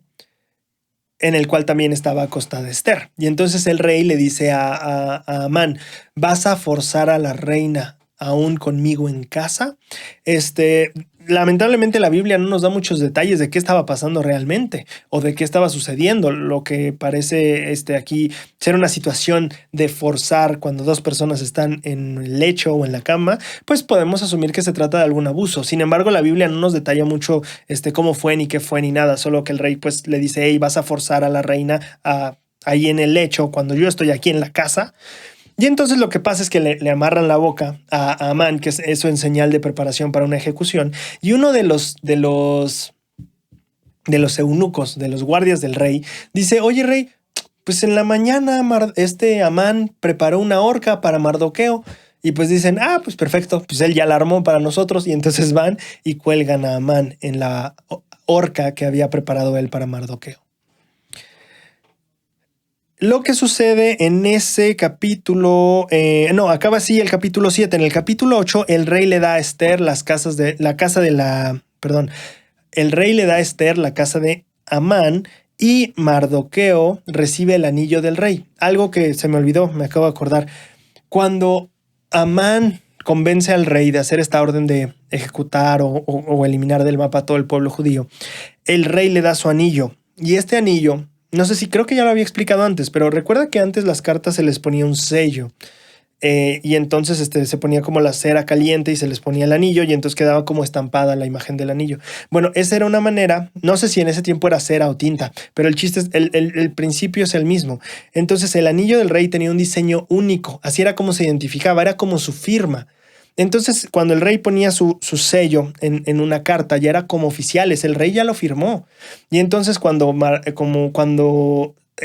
en el cual también estaba acostada Esther. Y entonces el rey le dice a Amán, ¿vas a forzar a la reina aún conmigo en casa? Lamentablemente la Biblia no nos da muchos detalles de qué estaba pasando realmente o de qué estaba sucediendo. Lo que parece aquí ser una situación de forzar cuando dos personas están en el lecho o en la cama, pues podemos asumir que se trata de algún abuso. Sin embargo, la Biblia no nos detalla mucho cómo fue ni qué fue ni nada, solo que el rey pues le dice, hey, vas a forzar a la reina ahí en el lecho cuando yo estoy aquí en la casa. Y entonces lo que pasa es que le amarran la boca a Amán, que es eso en señal de preparación para una ejecución. Y uno de los eunucos, de los guardias del rey, dice, oye rey, pues en la mañana Amán preparó una horca para Mardoqueo. Y pues dicen, pues perfecto, pues él ya la armó para nosotros. Y entonces van y cuelgan a Amán en la horca que había preparado él para Mardoqueo. Lo que sucede en ese capítulo, acaba así el capítulo 7. En el capítulo 8, el rey le da a Esther el rey le da a Esther la casa de Amán y Mardoqueo recibe el anillo del rey. Algo que se me olvidó, me acabo de acordar. Cuando Amán convence al rey de hacer esta orden de ejecutar o eliminar del mapa a todo el pueblo judío, el rey le da su anillo. Y este anillo, no sé si creo que ya lo había explicado antes, pero recuerda que antes las cartas se les ponía un sello. Y entonces se ponía como la cera caliente y se les ponía el anillo y entonces quedaba como estampada la imagen del anillo. Bueno, esa era una manera, no sé si en ese tiempo era cera o tinta, pero el chiste es, el principio es el mismo. Entonces el anillo del rey tenía un diseño único, así era como se identificaba, era como su firma. Entonces, cuando el rey ponía su sello en una carta, ya era como oficiales, el rey ya lo firmó. Y entonces cuando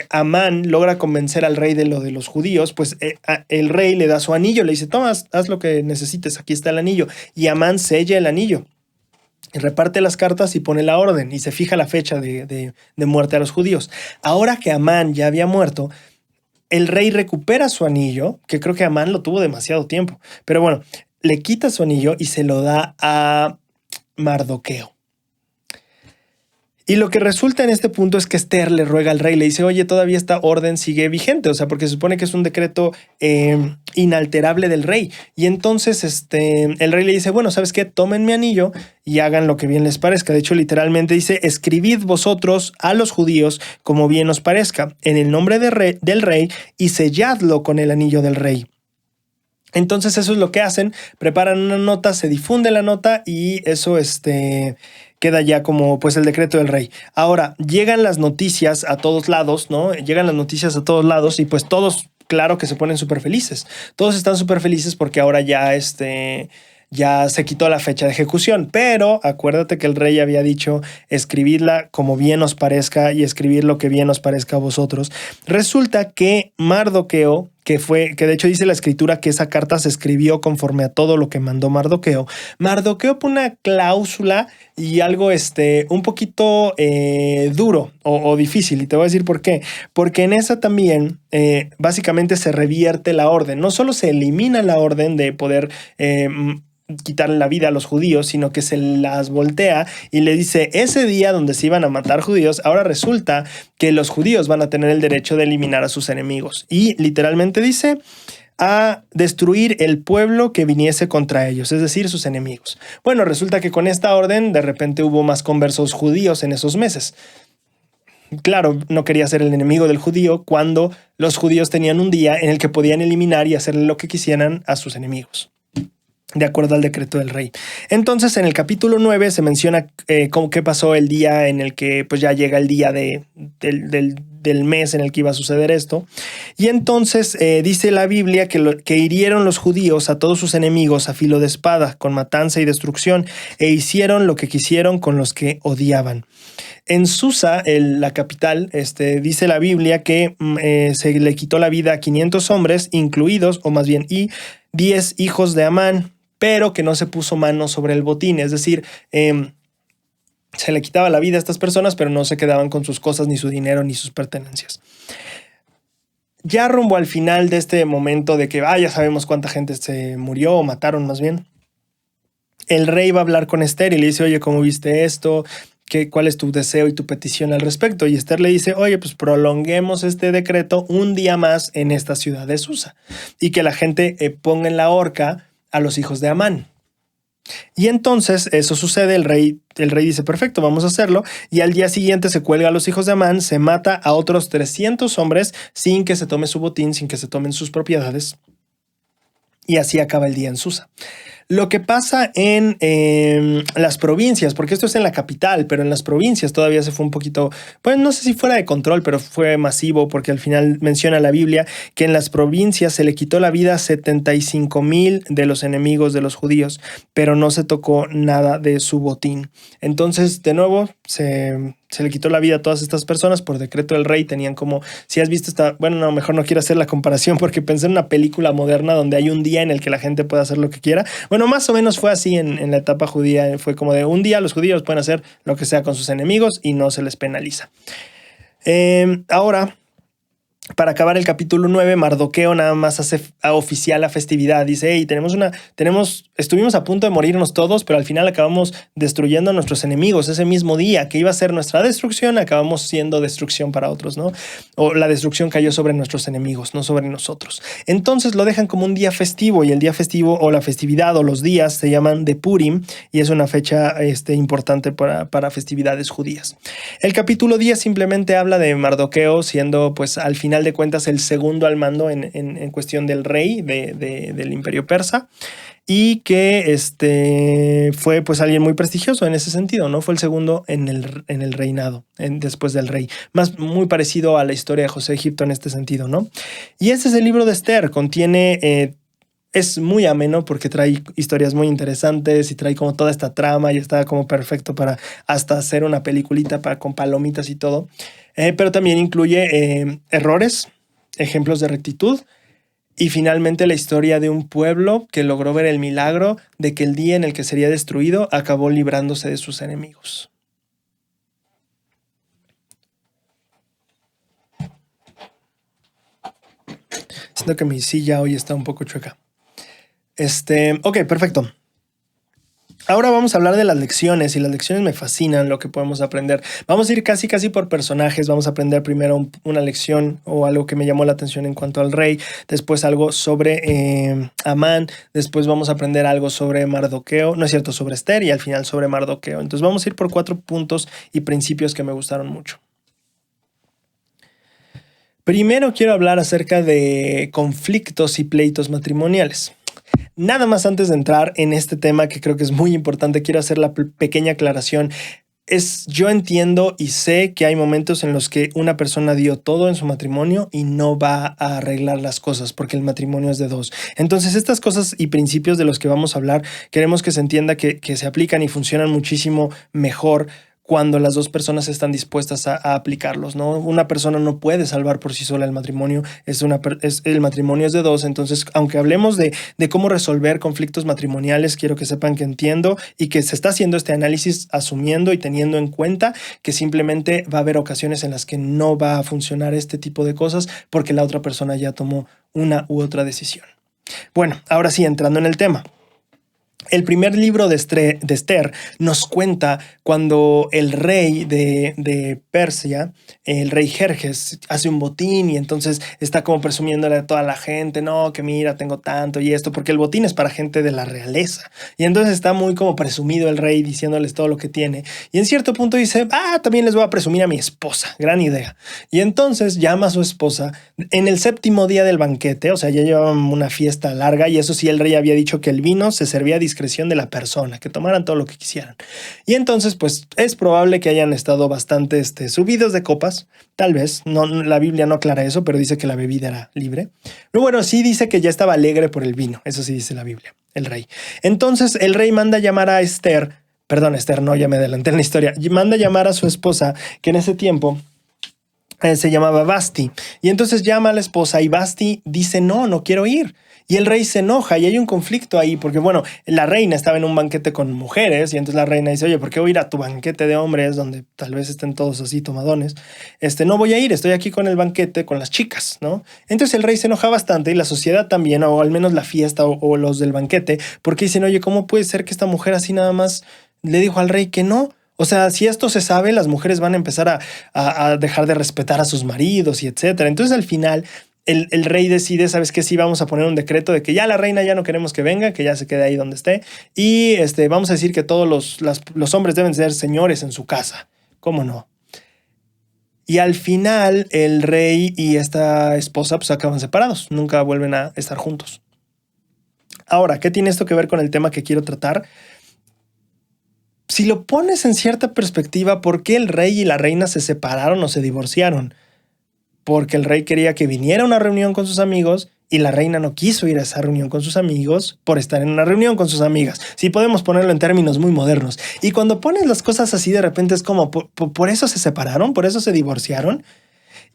Amán logra convencer al rey de lo de los judíos, pues el rey le da su anillo, le dice, toma, haz lo que necesites, aquí está el anillo. Y Amán sella el anillo, y reparte las cartas y pone la orden, y se fija la fecha de muerte a los judíos. Ahora que Amán ya había muerto, el rey recupera su anillo, que creo que Amán lo tuvo demasiado tiempo, pero bueno, le quita su anillo y se lo da a Mardoqueo. Y lo que resulta en este punto es que Esther le ruega al rey, le dice, oye, todavía esta orden sigue vigente, o sea, porque se supone que es un decreto inalterable del rey. Y entonces el rey le dice, bueno, ¿sabes qué? Tomen mi anillo y hagan lo que bien les parezca. De hecho, literalmente dice, escribid vosotros a los judíos como bien os parezca, en el nombre del rey, y selladlo con el anillo del rey. Entonces eso es lo que hacen, preparan una nota, se difunde la nota y eso queda ya como pues el decreto del rey. Ahora, llegan las noticias a todos lados, ¿no? Llegan las noticias a todos lados y pues todos, claro que se ponen súper felices. Todos están súper felices porque ahora ya ya se quitó la fecha de ejecución, pero acuérdate que el rey había dicho escribidla como bien os parezca y escribir lo que bien os parezca a vosotros. Resulta que Mardoqueo, que de hecho dice la escritura que esa carta se escribió conforme a todo lo que mandó Mardoqueo. Mardoqueo pone una cláusula y algo un poquito duro o difícil, y te voy a decir por qué. Porque en esa también básicamente se revierte la orden. No solo se elimina la orden de poder quitarle la vida a los judíos, sino que se las voltea y le dice, ese día donde se iban a matar judíos, ahora resulta que los judíos van a tener el derecho de eliminar a sus enemigos. Y literalmente dice, a destruir el pueblo que viniese contra ellos, es decir, sus enemigos. Bueno, resulta que con esta orden de repente hubo más conversos judíos en esos meses. Claro, no quería ser el enemigo del judío cuando los judíos tenían un día en el que podían eliminar y hacerle lo que quisieran a sus enemigos. de acuerdo al decreto del rey. Entonces, en el capítulo 9 se menciona qué pasó el día en el que pues ya llega el día del mes en el que iba a suceder esto. Y entonces dice la Biblia que hirieron los judíos a todos sus enemigos a filo de espada, con matanza y destrucción, e hicieron lo que quisieron con los que odiaban. En Susa, la capital, dice la Biblia que se le quitó la vida a 500 hombres, incluidos, o más bien, y 10 hijos de Amán, pero que no se puso mano sobre el botín. Es decir, se le quitaba la vida a estas personas, pero no se quedaban con sus cosas, ni su dinero, ni sus pertenencias. Ya rumbo al final de este momento de que ya sabemos cuánta gente se murió o mataron más bien, el rey va a hablar con Esther y le dice, oye, ¿cómo viste esto? ¿Cuál es tu deseo y tu petición al respecto? Y Esther le dice, oye, pues prolonguemos este decreto un día más en esta ciudad de Susa y que la gente ponga en la horca a los hijos de Amán. Y entonces eso sucede, el rey dice, perfecto, vamos a hacerlo, y al día siguiente se cuelga a los hijos de Amán, se mata a otros 300 hombres sin que se tome su botín, sin que se tomen sus propiedades, y así acaba el día en Susa. Lo que pasa en las provincias, porque esto es en la capital, pero en las provincias todavía se fue un poquito, pues no sé si fuera de control, pero fue masivo, porque al final menciona la Biblia que en las provincias se le quitó la vida a 75,000 de los enemigos de los judíos, pero no se tocó nada de su botín. Entonces, de nuevo, se le quitó la vida a todas estas personas por decreto del rey. Tenían como, si has visto no, mejor no quiero hacer la comparación porque pensé en una película moderna donde hay un día en el que la gente puede hacer lo que quiera. Bueno, más o menos fue así en la etapa judía. Fue como de un día los judíos pueden hacer lo que sea con sus enemigos y no se les penaliza. Ahora, para acabar el capítulo 9, Mardoqueo nada más hace oficial la festividad. Dice, hey, estuvimos a punto de morirnos todos, pero al final acabamos destruyendo a nuestros enemigos. Ese mismo día que iba a ser nuestra destrucción, acabamos siendo destrucción para otros, ¿no? O la destrucción cayó sobre nuestros enemigos, no sobre nosotros. Entonces lo dejan como un día festivo, y el día festivo o la festividad o los días se llaman de Purim, y es una fecha importante para festividades judías. El capítulo 10 simplemente habla de Mardoqueo siendo, pues, al final de cuentas el segundo al mando en cuestión del rey del imperio persa, y que fue pues alguien muy prestigioso en ese sentido, ¿no? Fue el segundo en el reinado, después del rey. Muy parecido a la historia de José de Egipto en este sentido, ¿no? Y este es el libro de Esther. Es muy ameno porque trae historias muy interesantes y trae como toda esta trama y está como perfecto para hasta hacer una peliculita con palomitas y todo. Pero también incluye errores, ejemplos de rectitud y finalmente la historia de un pueblo que logró ver el milagro de que el día en el que sería destruido acabó librándose de sus enemigos. Siento que mi silla hoy está un poco chueca. Ok, perfecto. Ahora vamos a hablar de las lecciones, y las lecciones me fascinan, lo que podemos aprender. Vamos a ir casi por personajes. Vamos a aprender primero una lección o algo que me llamó la atención en cuanto al rey, después algo sobre Amán, después vamos a aprender algo sobre Mardoqueo, no es cierto, sobre Esther, y al final sobre Mardoqueo. Entonces vamos a ir por 4 puntos y principios que me gustaron mucho. Primero quiero hablar acerca de conflictos y pleitos matrimoniales. Nada más antes de entrar en este tema que creo que es muy importante, quiero hacer la pequeña aclaración. Yo entiendo y sé que hay momentos en los que una persona dio todo en su matrimonio y no va a arreglar las cosas porque el matrimonio es de dos. Entonces, estas cosas y principios de los que vamos a hablar, queremos que se entienda que se aplican y funcionan muchísimo mejor cuando las dos personas están dispuestas a aplicarlos, ¿no? Una persona no puede salvar por sí sola el matrimonio, el matrimonio es de dos. Entonces, aunque hablemos de cómo resolver conflictos matrimoniales, quiero que sepan que entiendo y que se está haciendo este análisis asumiendo y teniendo en cuenta que simplemente va a haber ocasiones en las que no va a funcionar este tipo de cosas porque la otra persona ya tomó una u otra decisión. Bueno, ahora sí, entrando en el tema. El primer libro de Esther nos cuenta cuando el rey de Persia, el rey Jerjes, hace un botín y entonces está como presumiéndole a toda la gente, no, que mira, tengo tanto y esto, porque el botín es para gente de la realeza. Y entonces está muy como presumido el rey diciéndoles todo lo que tiene. Y en cierto punto dice, también les voy a presumir a mi esposa, gran idea. Y entonces llama a su esposa en el 7º día del banquete, o sea, ya llevaban una fiesta larga y eso sí, el rey había dicho que el vino se servía a discreción de la persona, que tomaran todo lo que quisieran. Y entonces, pues es probable que hayan estado bastante subidos de copas, tal vez, no, la Biblia no aclara eso, pero dice que la bebida era libre. Pero bueno, sí dice que ya estaba alegre por el vino, eso sí dice la Biblia, el rey. Entonces el rey manda llamar a Esther, no, ya me adelanté en la historia, manda llamar a su esposa, que en ese tiempo se llamaba Vasti. Y entonces llama a la esposa y Vasti dice, no quiero ir. Y el rey se enoja y hay un conflicto ahí porque, bueno, la reina estaba en un banquete con mujeres y entonces la reina dice, oye, ¿por qué voy a ir a tu banquete de hombres donde tal vez estén todos así tomadones? No voy a ir, estoy aquí con el banquete con las chicas, ¿no? Entonces el rey se enoja bastante y la sociedad también, o al menos la fiesta o los del banquete, porque dicen, oye, ¿cómo puede ser que esta mujer así nada más le dijo al rey que no? O sea, si esto se sabe, las mujeres van a empezar a dejar de respetar a sus maridos y etcétera. Entonces al final el rey decide, ¿sabes qué? Sí, vamos a poner un decreto de que ya la reina ya no queremos que venga, que ya se quede ahí donde esté. Y vamos a decir que todos los hombres deben ser señores en su casa. ¿Cómo no? Y al final el rey y esta esposa pues acaban separados. Nunca vuelven a estar juntos. Ahora, ¿qué tiene esto que ver con el tema que quiero tratar? Si lo pones en cierta perspectiva, ¿por qué el rey y la reina se separaron o se divorciaron? Porque el rey quería que viniera a una reunión con sus amigos y la reina no quiso ir a esa reunión con sus amigos por estar en una reunión con sus amigas. Sí, podemos ponerlo en términos muy modernos. Y cuando pones las cosas así, de repente es como, ¿por eso se separaron? ¿Por eso se divorciaron?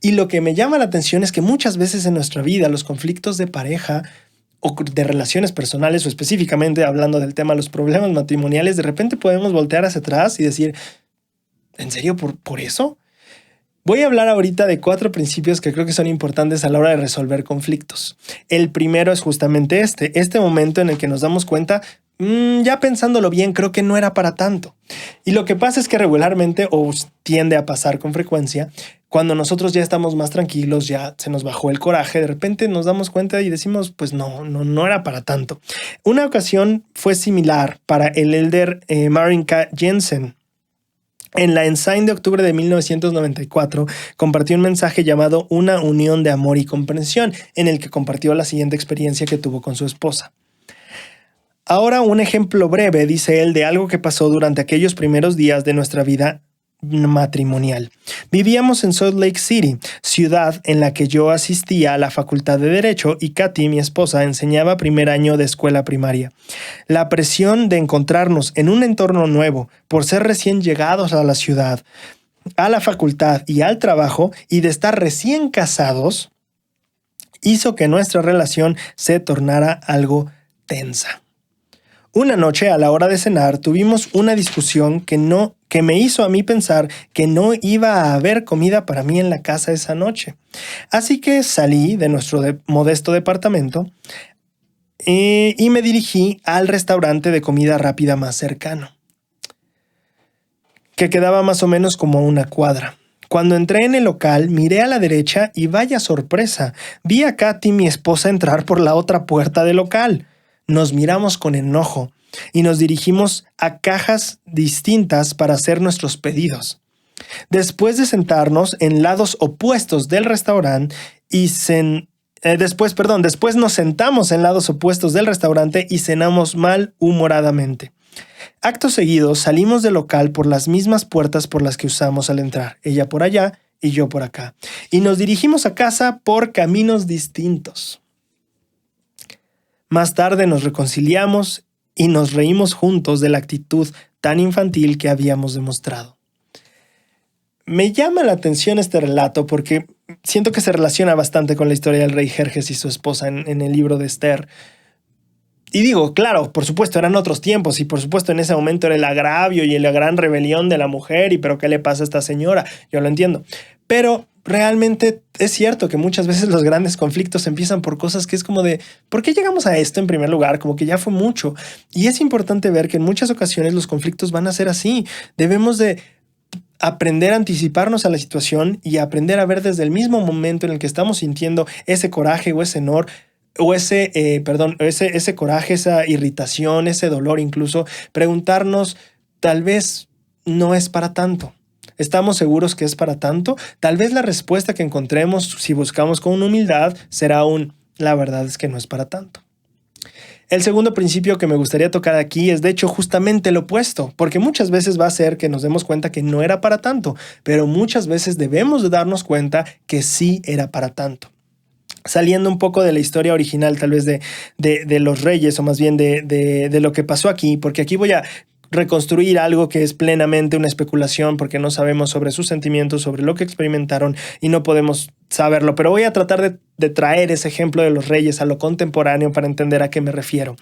Y lo que me llama la atención es que muchas veces en nuestra vida los conflictos de pareja o de relaciones personales, o específicamente hablando del tema de los problemas matrimoniales, de repente podemos voltear hacia atrás y decir, ¿en serio por eso? Voy a hablar ahorita de 4 principios que creo que son importantes a la hora de resolver conflictos. El primero es justamente este momento en el que nos damos cuenta, ya pensándolo bien, creo que no era para tanto. Y lo que pasa es que regularmente, o tiende a pasar con frecuencia, cuando nosotros ya estamos más tranquilos, ya se nos bajó el coraje, de repente nos damos cuenta y decimos, pues no era para tanto. Una ocasión fue similar para el elder Marin K. Jensen. En la Ensign de octubre de 1994 compartió un mensaje llamado Una unión de amor y comprensión, en el que compartió la siguiente experiencia que tuvo con su esposa. Ahora un ejemplo breve, dice él, de algo que pasó durante aquellos primeros días de nuestra vida matrimonial. Vivíamos en Salt Lake City, ciudad en la que yo asistía a la Facultad de Derecho y Katy, mi esposa, enseñaba primer año de escuela primaria. La presión de encontrarnos en un entorno nuevo, por ser recién llegados a la ciudad, a la facultad y al trabajo, y de estar recién casados, hizo que nuestra relación se tornara algo tensa. Una noche, a la hora de cenar, tuvimos una discusión que me hizo a mí pensar que no iba a haber comida para mí en la casa esa noche. Así que salí de nuestro modesto departamento y me dirigí al restaurante de comida rápida más cercano, que quedaba más o menos como a una cuadra. Cuando entré en el local, miré a la derecha y vaya sorpresa, vi a Katy, mi esposa, entrar por la otra puerta del local. Nos miramos con enojo y nos dirigimos a cajas distintas para hacer nuestros pedidos. Después de sentarnos en lados opuestos del restaurante después nos sentamos en lados opuestos del restaurante y cenamos malhumoradamente. Acto seguido salimos del local por las mismas puertas por las que usamos al entrar, ella por allá y yo por acá, y nos dirigimos a casa por caminos distintos. Más tarde nos reconciliamos y nos reímos juntos de la actitud tan infantil que habíamos demostrado. Me llama la atención este relato porque siento que se relaciona bastante con la historia del rey Jerjes y su esposa en el libro de Esther. Y digo, claro, por supuesto, eran otros tiempos y por supuesto en ese momento era el agravio y la gran rebelión de la mujer y pero ¿qué le pasa a esta señora? Yo lo entiendo. Pero realmente es cierto que muchas veces los grandes conflictos empiezan por cosas que es como de, ¿por qué llegamos a esto en primer lugar? Como que ya fue mucho. Y es importante ver que en muchas ocasiones los conflictos van a ser así. Debemos de aprender a anticiparnos a la situación y aprender a ver desde el mismo momento en el que estamos sintiendo ese coraje o ese enojo, o ese coraje, esa irritación, ese dolor incluso, preguntarnos, tal vez no es para tanto. ¿Estamos seguros que es para tanto? Tal vez la respuesta que encontremos, si buscamos con humildad, será la verdad es que no es para tanto. El segundo principio que me gustaría tocar aquí es de hecho justamente lo opuesto, porque muchas veces va a ser que nos demos cuenta que no era para tanto, pero muchas veces debemos de darnos cuenta que sí era para tanto. Saliendo un poco de la historia original, tal vez de los reyes, o más bien de lo que pasó aquí, porque aquí voy a reconstruir algo que es plenamente una especulación porque no sabemos sobre sus sentimientos, sobre lo que experimentaron y no podemos saberlo, pero voy a tratar de traer ese ejemplo de los reyes a lo contemporáneo para entender a qué me refiero.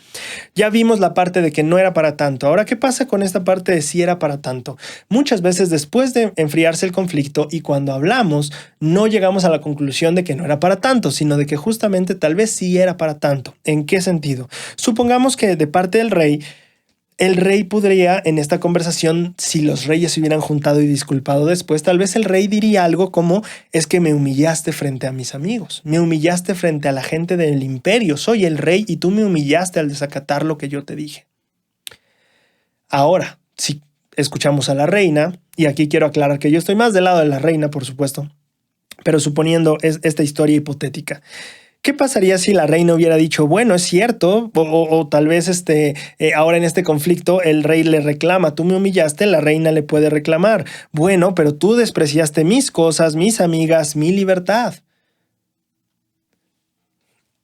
Ya vimos la parte de que no era para tanto. Ahora, ¿qué pasa con esta parte de si era para tanto? Muchas veces después de enfriarse el conflicto y cuando hablamos, no llegamos a la conclusión de que no era para tanto, sino de que justamente tal vez sí era para tanto. ¿En qué sentido? Supongamos que de parte del rey, el rey podría, en esta conversación, si los reyes se hubieran juntado y disculpado después, tal vez el rey diría algo como, es que me humillaste frente a mis amigos, me humillaste frente a la gente del imperio, soy el rey y tú me humillaste al desacatar lo que yo te dije. Ahora, si escuchamos a la reina, y aquí quiero aclarar que yo estoy más del lado de la reina, por supuesto, pero suponiendo esta historia hipotética, ¿qué pasaría si la reina hubiera dicho, bueno, es cierto, o tal vez ahora en este conflicto el rey le reclama, tú me humillaste, la reina le puede reclamar, bueno, pero tú despreciaste mis cosas, mis amigas, mi libertad.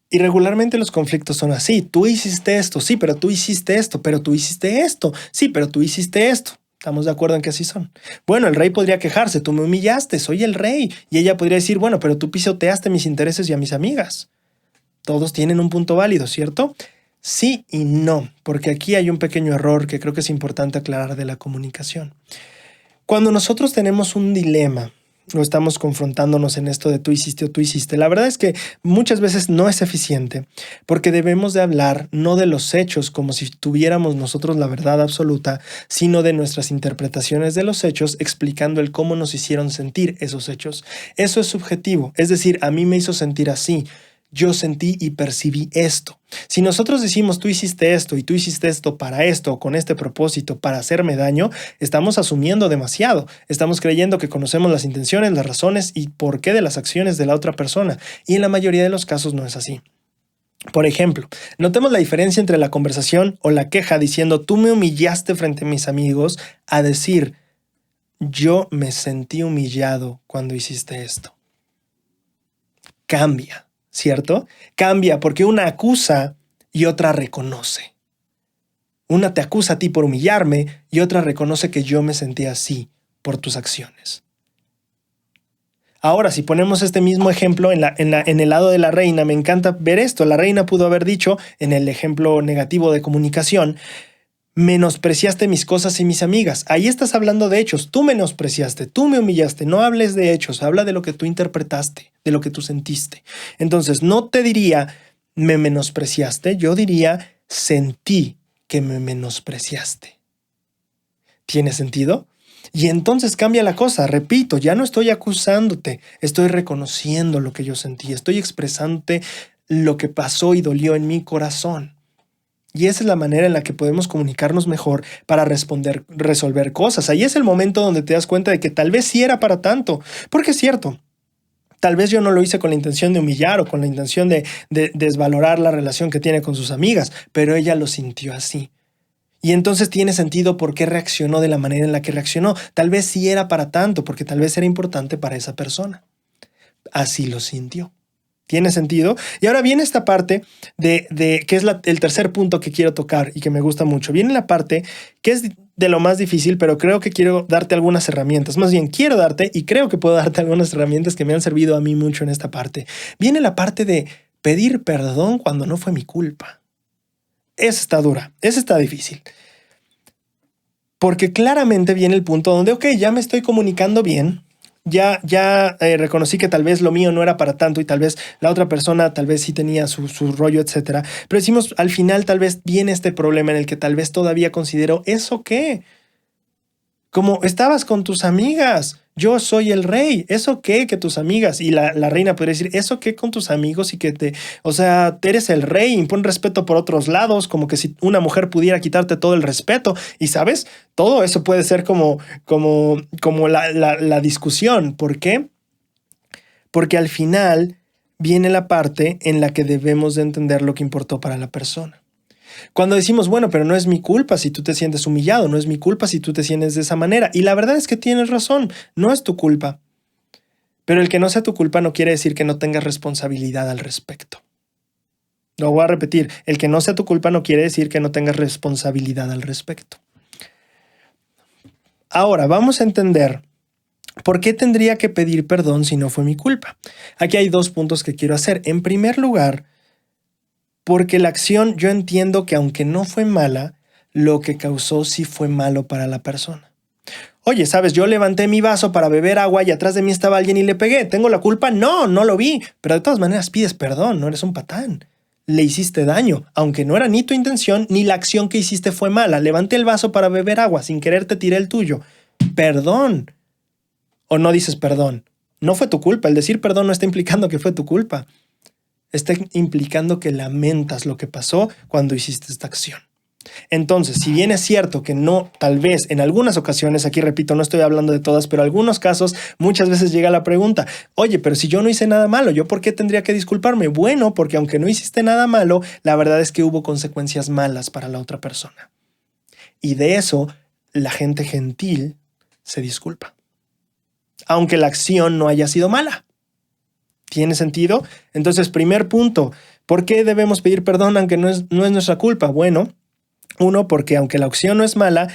Y regularmente los conflictos son así, tú hiciste esto, sí, pero tú hiciste esto, pero tú hiciste esto, sí, pero tú hiciste esto. ¿Estamos de acuerdo en que así son? Bueno, el rey podría quejarse, tú me humillaste, soy el rey. Y ella podría decir, bueno, pero tú pisoteaste mis intereses y a mis amigas. Todos tienen un punto válido, ¿cierto? Sí y no, porque aquí hay un pequeño error que creo que es importante aclarar de la comunicación. Cuando nosotros tenemos un dilema o estamos confrontándonos en esto de tú hiciste o tú hiciste, la verdad es que muchas veces no es eficiente porque debemos de hablar no de los hechos como si tuviéramos nosotros la verdad absoluta, sino de nuestras interpretaciones de los hechos explicando el cómo nos hicieron sentir esos hechos. Eso es subjetivo, es decir, a mí me hizo sentir así. Yo sentí y percibí esto. Si nosotros decimos tú hiciste esto y tú hiciste esto para esto o con este propósito para hacerme daño, estamos asumiendo demasiado. Estamos creyendo que conocemos las intenciones, las razones y por qué de las acciones de la otra persona. Y en la mayoría de los casos no es así. Por ejemplo, notemos la diferencia entre la conversación o la queja diciendo tú me humillaste frente a mis amigos a decir yo me sentí humillado cuando hiciste esto. Cambia. ¿Cierto? Cambia porque una acusa y otra reconoce. Una te acusa a ti por humillarme y otra reconoce que yo me sentí así por tus acciones. Ahora, si ponemos este mismo ejemplo en el lado de la reina, me encanta ver esto. La reina pudo haber dicho, en el ejemplo negativo de comunicación, menospreciaste mis cosas y mis amigas. Ahí estás hablando de hechos. Tú menospreciaste, tú me humillaste. No hables de hechos, habla de lo que tú interpretaste, de lo que tú sentiste. Entonces, no te diría, me menospreciaste, yo diría, sentí que me menospreciaste. ¿Tiene sentido? Y entonces cambia la cosa. Repito, ya no estoy acusándote, estoy reconociendo lo que yo sentí, estoy expresándote lo que pasó y dolió en mi corazón. Y esa es la manera en la que podemos comunicarnos mejor para resolver cosas. Ahí es el momento donde te das cuenta de que tal vez sí era para tanto. Porque es cierto, tal vez yo no lo hice con la intención de humillar o con la intención de desvalorar la relación que tiene con sus amigas, pero ella lo sintió así. Y entonces tiene sentido por qué reaccionó de la manera en la que reaccionó. Tal vez sí era para tanto, porque tal vez era importante para esa persona. Así lo sintió. ¿Tiene sentido? Y ahora viene esta parte que es el tercer punto que quiero tocar y que me gusta mucho. Viene la parte que es de lo más difícil, pero creo que quiero darte algunas herramientas. Más bien, quiero darte y creo que puedo darte algunas herramientas que me han servido a mí mucho en esta parte. Viene la parte de pedir perdón cuando no fue mi culpa. Esa está dura, esa está difícil. Porque claramente viene el punto donde, ok, ya me estoy comunicando bien, reconocí que tal vez lo mío no era para tanto y tal vez la otra persona tal vez sí tenía su rollo, etcétera. Pero decimos, al final tal vez viene este problema en el que tal vez todavía considero, ¿eso qué? Como estabas con tus amigas, yo soy el rey, ¿eso qué? Que tus amigas, y la reina podría decir, ¿eso qué con tus amigos? Y que o sea, eres el rey, impon respeto por otros lados, como que si una mujer pudiera quitarte todo el respeto, y sabes, todo eso puede ser como la discusión. ¿Por qué? Porque al final viene la parte en la que debemos de entender lo que importó para la persona. Cuando decimos, bueno, pero no es mi culpa si tú te sientes humillado, no es mi culpa si tú te sientes de esa manera. Y la verdad es que tienes razón, no es tu culpa. Pero el que no sea tu culpa no quiere decir que no tengas responsabilidad al respecto. Lo voy a repetir, el que no sea tu culpa no quiere decir que no tengas responsabilidad al respecto. Ahora, vamos a entender por qué tendría que pedir perdón si no fue mi culpa. Aquí hay dos puntos que quiero hacer. En primer lugar, porque la acción yo entiendo que aunque no fue mala, lo que causó sí fue malo para la persona. Oye, ¿sabes? Yo levanté mi vaso para beber agua y atrás de mí estaba alguien y le pegué. ¿Tengo la culpa? No, no lo vi. Pero de todas maneras pides perdón, no eres un patán. Le hiciste daño, aunque no era ni tu intención ni la acción que hiciste fue mala. Levanté el vaso para beber agua, sin querer te tiré el tuyo. Perdón. ¿O no dices perdón? No fue tu culpa. El decir perdón no está implicando que fue tu culpa. Está implicando que lamentas lo que pasó cuando hiciste esta acción. Entonces, si bien es cierto que no, tal vez en algunas ocasiones, aquí repito, no estoy hablando de todas, pero en algunos casos, muchas veces llega la pregunta, oye, pero si yo no hice nada malo, ¿yo por qué tendría que disculparme? Bueno, porque aunque no hiciste nada malo, la verdad es que hubo consecuencias malas para la otra persona. Y de eso, la gente gentil se disculpa. Aunque la acción no haya sido mala. ¿Tiene sentido? Entonces, primer punto, ¿por qué debemos pedir perdón aunque no es nuestra culpa? Bueno, uno, porque aunque la acción no es mala,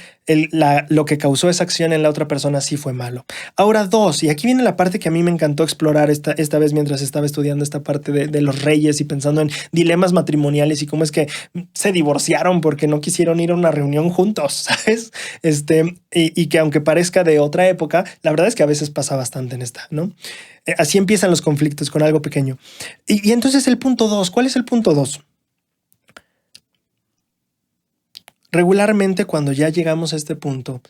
lo que causó esa acción en la otra persona sí fue malo. Ahora, dos, y aquí viene la parte que a mí me encantó explorar esta vez mientras estaba estudiando esta parte de los reyes y pensando en dilemas matrimoniales y cómo es que se divorciaron porque no quisieron ir a una reunión juntos, ¿sabes? Y que aunque parezca de otra época, la verdad es que a veces pasa bastante en esta, ¿no? Así empiezan los conflictos con algo pequeño. Y entonces el punto dos, ¿cuál es el punto dos? Regularmente cuando ya llegamos a este punto,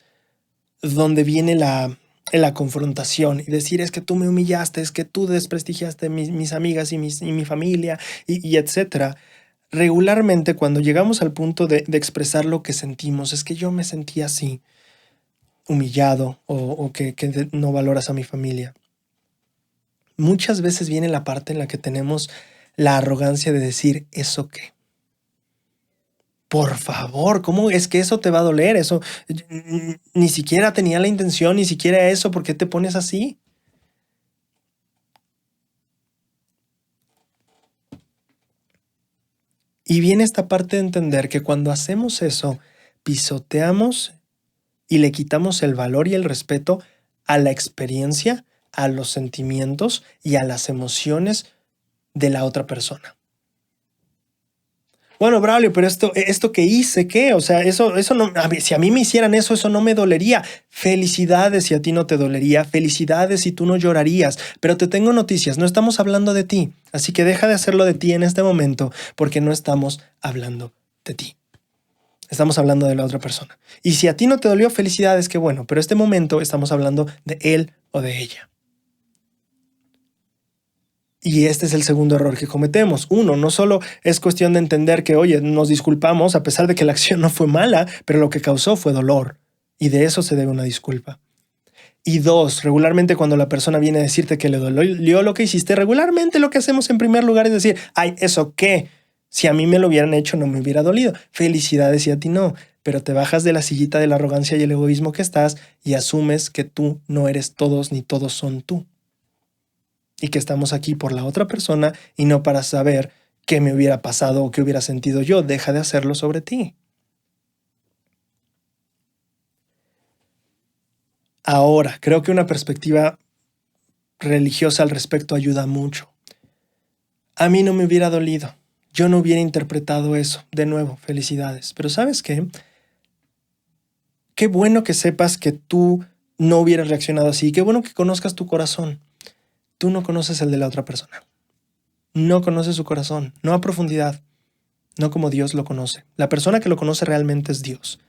donde viene la confrontación y decir es que tú me humillaste, es que tú desprestigiaste mis amigas y mi familia y etcétera. Regularmente cuando llegamos al punto de expresar lo que sentimos, es que yo me sentí así, humillado o que no valoras a mi familia. Muchas veces viene la parte en la que tenemos la arrogancia de decir, ¿eso qué? Por favor, ¿cómo es que eso te va a doler? Eso ni siquiera tenía la intención, ni siquiera eso, ¿por qué te pones así? Y viene esta parte de entender que cuando hacemos eso, pisoteamos y le quitamos el valor y el respeto a la experiencia, a los sentimientos y a las emociones de la otra persona. Bueno, Braulio, pero esto que hice, ¿qué? O sea, eso no, si a mí me hicieran eso, eso no me dolería. Felicidades si a ti no te dolería, felicidades si tú no llorarías, pero te tengo noticias, no estamos hablando de ti, así que deja de hacerlo de ti en este momento, porque no estamos hablando de ti. Estamos hablando de la otra persona. Y si a ti no te dolió, felicidades, qué bueno, pero este momento estamos hablando de él o de ella. Y este es el segundo error que cometemos. Uno, no solo es cuestión de entender que, oye, nos disculpamos a pesar de que la acción no fue mala, pero lo que causó fue dolor. Y de eso se debe una disculpa. Y dos, regularmente cuando la persona viene a decirte que le dolió lo que hiciste, regularmente lo que hacemos en primer lugar es decir, ay, ¿eso qué? Si a mí me lo hubieran hecho no me hubiera dolido. Felicidades y a ti no. Pero te bajas de la sillita de la arrogancia y el egoísmo que estás y asumes que tú no eres todos ni todos son tú. Y que estamos aquí por la otra persona y no para saber qué me hubiera pasado o qué hubiera sentido yo. Deja de hacerlo sobre ti. Ahora, creo que una perspectiva religiosa al respecto ayuda mucho. A mí no me hubiera dolido. Yo no hubiera interpretado eso. De nuevo, felicidades. Pero ¿sabes qué? Qué bueno que sepas que tú no hubieras reaccionado así. Qué bueno que conozcas tu corazón. Tú no conoces el de la otra persona. No conoces su corazón, no a profundidad, no como Dios lo conoce. La persona que lo conoce realmente es Dios.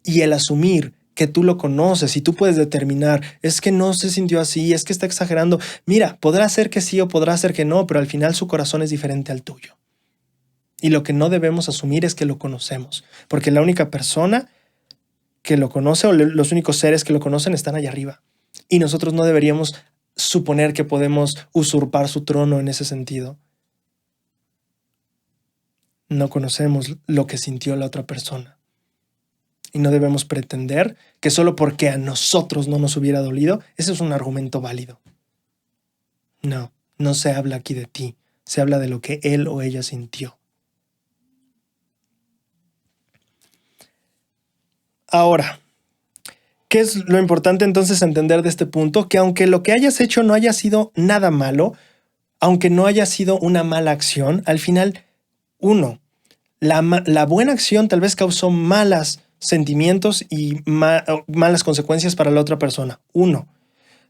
Y el asumir que tú lo conoces y tú puedes determinar, es que no se sintió así, es que está exagerando. Mira, podrá ser que sí o podrá ser que no, pero al final su corazón es diferente al tuyo. Y lo que no debemos asumir es que lo conocemos, porque la única persona que lo conoce o los únicos seres que lo conocen están allá arriba. Y nosotros no deberíamos suponer que podemos usurpar su trono en ese sentido. No conocemos lo que sintió la otra persona. Y no debemos pretender que solo porque a nosotros no nos hubiera dolido, ese es un argumento válido. No, no se habla aquí de ti, se habla de lo que él o ella sintió. Ahora, ¿qué es lo importante entonces entender de este punto? Que aunque lo que hayas hecho no haya sido nada malo, aunque no haya sido una mala acción, al final, la buena acción tal vez causó malos sentimientos y malas consecuencias para la otra persona.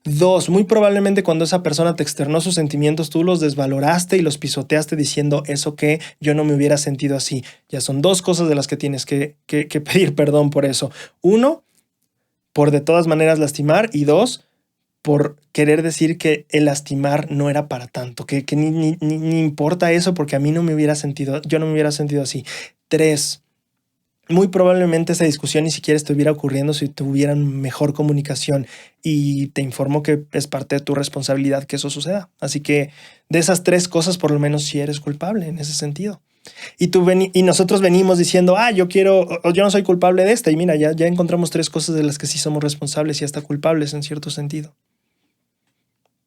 2, muy probablemente cuando esa persona te externó sus sentimientos, tú los desvaloraste y los pisoteaste diciendo eso que yo no me hubiera sentido así. Ya son 2 cosas de las que tienes que pedir perdón por eso. 1, por de todas maneras lastimar, y 2, por querer decir que el lastimar no era para tanto, que ni importa eso porque a mí no me hubiera sentido, yo no me hubiera sentido así. 3, muy probablemente esa discusión ni siquiera estuviera ocurriendo si tuvieran mejor comunicación, y te informo que es parte de tu responsabilidad que eso suceda. Así que de esas 3 cosas por lo menos sí eres culpable en ese sentido. Y nosotros venimos diciendo, yo no soy culpable de esta, y mira, ya encontramos 3 cosas de las que sí somos responsables y hasta culpables en cierto sentido.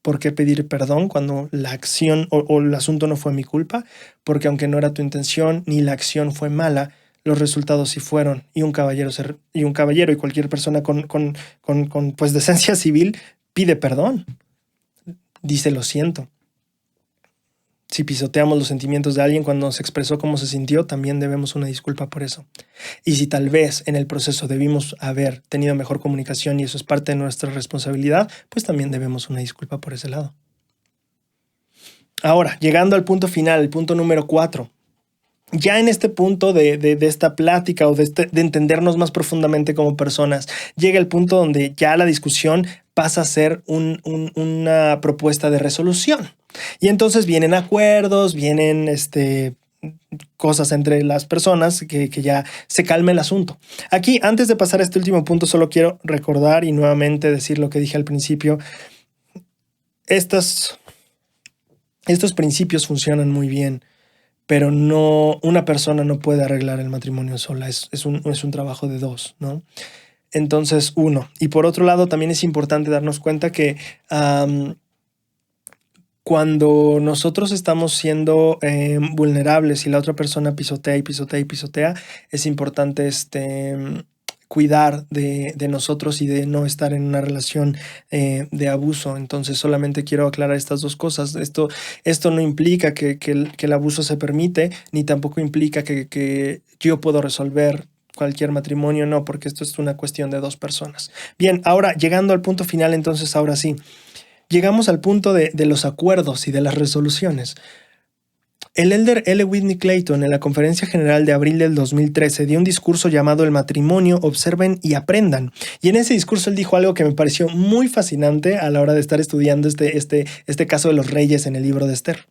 ¿Por qué pedir perdón cuando la acción o el asunto no fue mi culpa? Porque aunque no era tu intención ni la acción fue mala, los resultados sí fueron, y un caballero y cualquier persona con pues decencia civil pide perdón. Dice lo siento. Si pisoteamos los sentimientos de alguien cuando nos expresó cómo se sintió, también debemos una disculpa por eso. Y si tal vez en el proceso debimos haber tenido mejor comunicación y eso es parte de nuestra responsabilidad, pues también debemos una disculpa por ese lado. Ahora, llegando al punto final, el punto número 4. Ya en este punto de esta plática o de entendernos más profundamente como personas, llega el punto donde ya la discusión pasa a ser una propuesta de resolución. Y entonces vienen acuerdos, vienen cosas entre las personas que ya se calme el asunto. Aquí, antes de pasar a este último punto, solo quiero recordar y nuevamente decir lo que dije al principio. Estos principios funcionan muy bien, pero una persona no puede arreglar el matrimonio sola. Es un trabajo de 2, ¿no? Entonces, 1. Y por otro lado, también es importante darnos cuenta que cuando nosotros estamos siendo vulnerables y la otra persona pisotea y pisotea y pisotea, es importante cuidar de nosotros y de no estar en una relación de abuso. Entonces solamente quiero aclarar estas 2 cosas. Esto no implica que el abuso se permite, ni tampoco implica que yo puedo resolver cualquier matrimonio, no, porque esto es una cuestión de 2 personas. Bien, ahora llegando al punto final, entonces ahora sí, llegamos al punto de los acuerdos y de las resoluciones. El elder L. Whitney Clayton en la Conferencia General de abril del 2013 dio un discurso llamado El matrimonio, observen y aprendan. Y en ese discurso él dijo algo que me pareció muy fascinante a la hora de estar estudiando este caso de los reyes en el libro de Esther.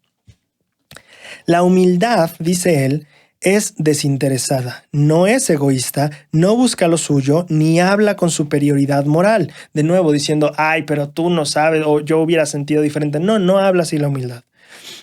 La humildad, dice él, es desinteresada, no es egoísta, no busca lo suyo, ni habla con superioridad moral. De nuevo diciendo, pero tú no sabes, o yo hubiera sentido diferente. No habla así la humildad.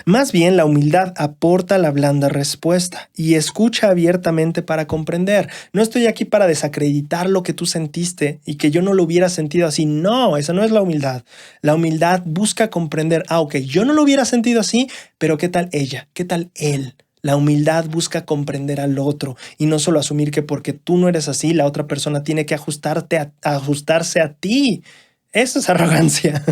Más bien, la humildad aporta la blanda respuesta y escucha abiertamente para comprender. No estoy aquí para desacreditar lo que tú sentiste y que yo no lo hubiera sentido así. No, esa no es la humildad. La humildad busca comprender, ok, yo no lo hubiera sentido así, pero ¿qué tal ella? ¿Qué tal él? La humildad busca comprender al otro y no solo asumir que porque tú no eres así, la otra persona tiene que ajustarse a ti. Eso es arrogancia.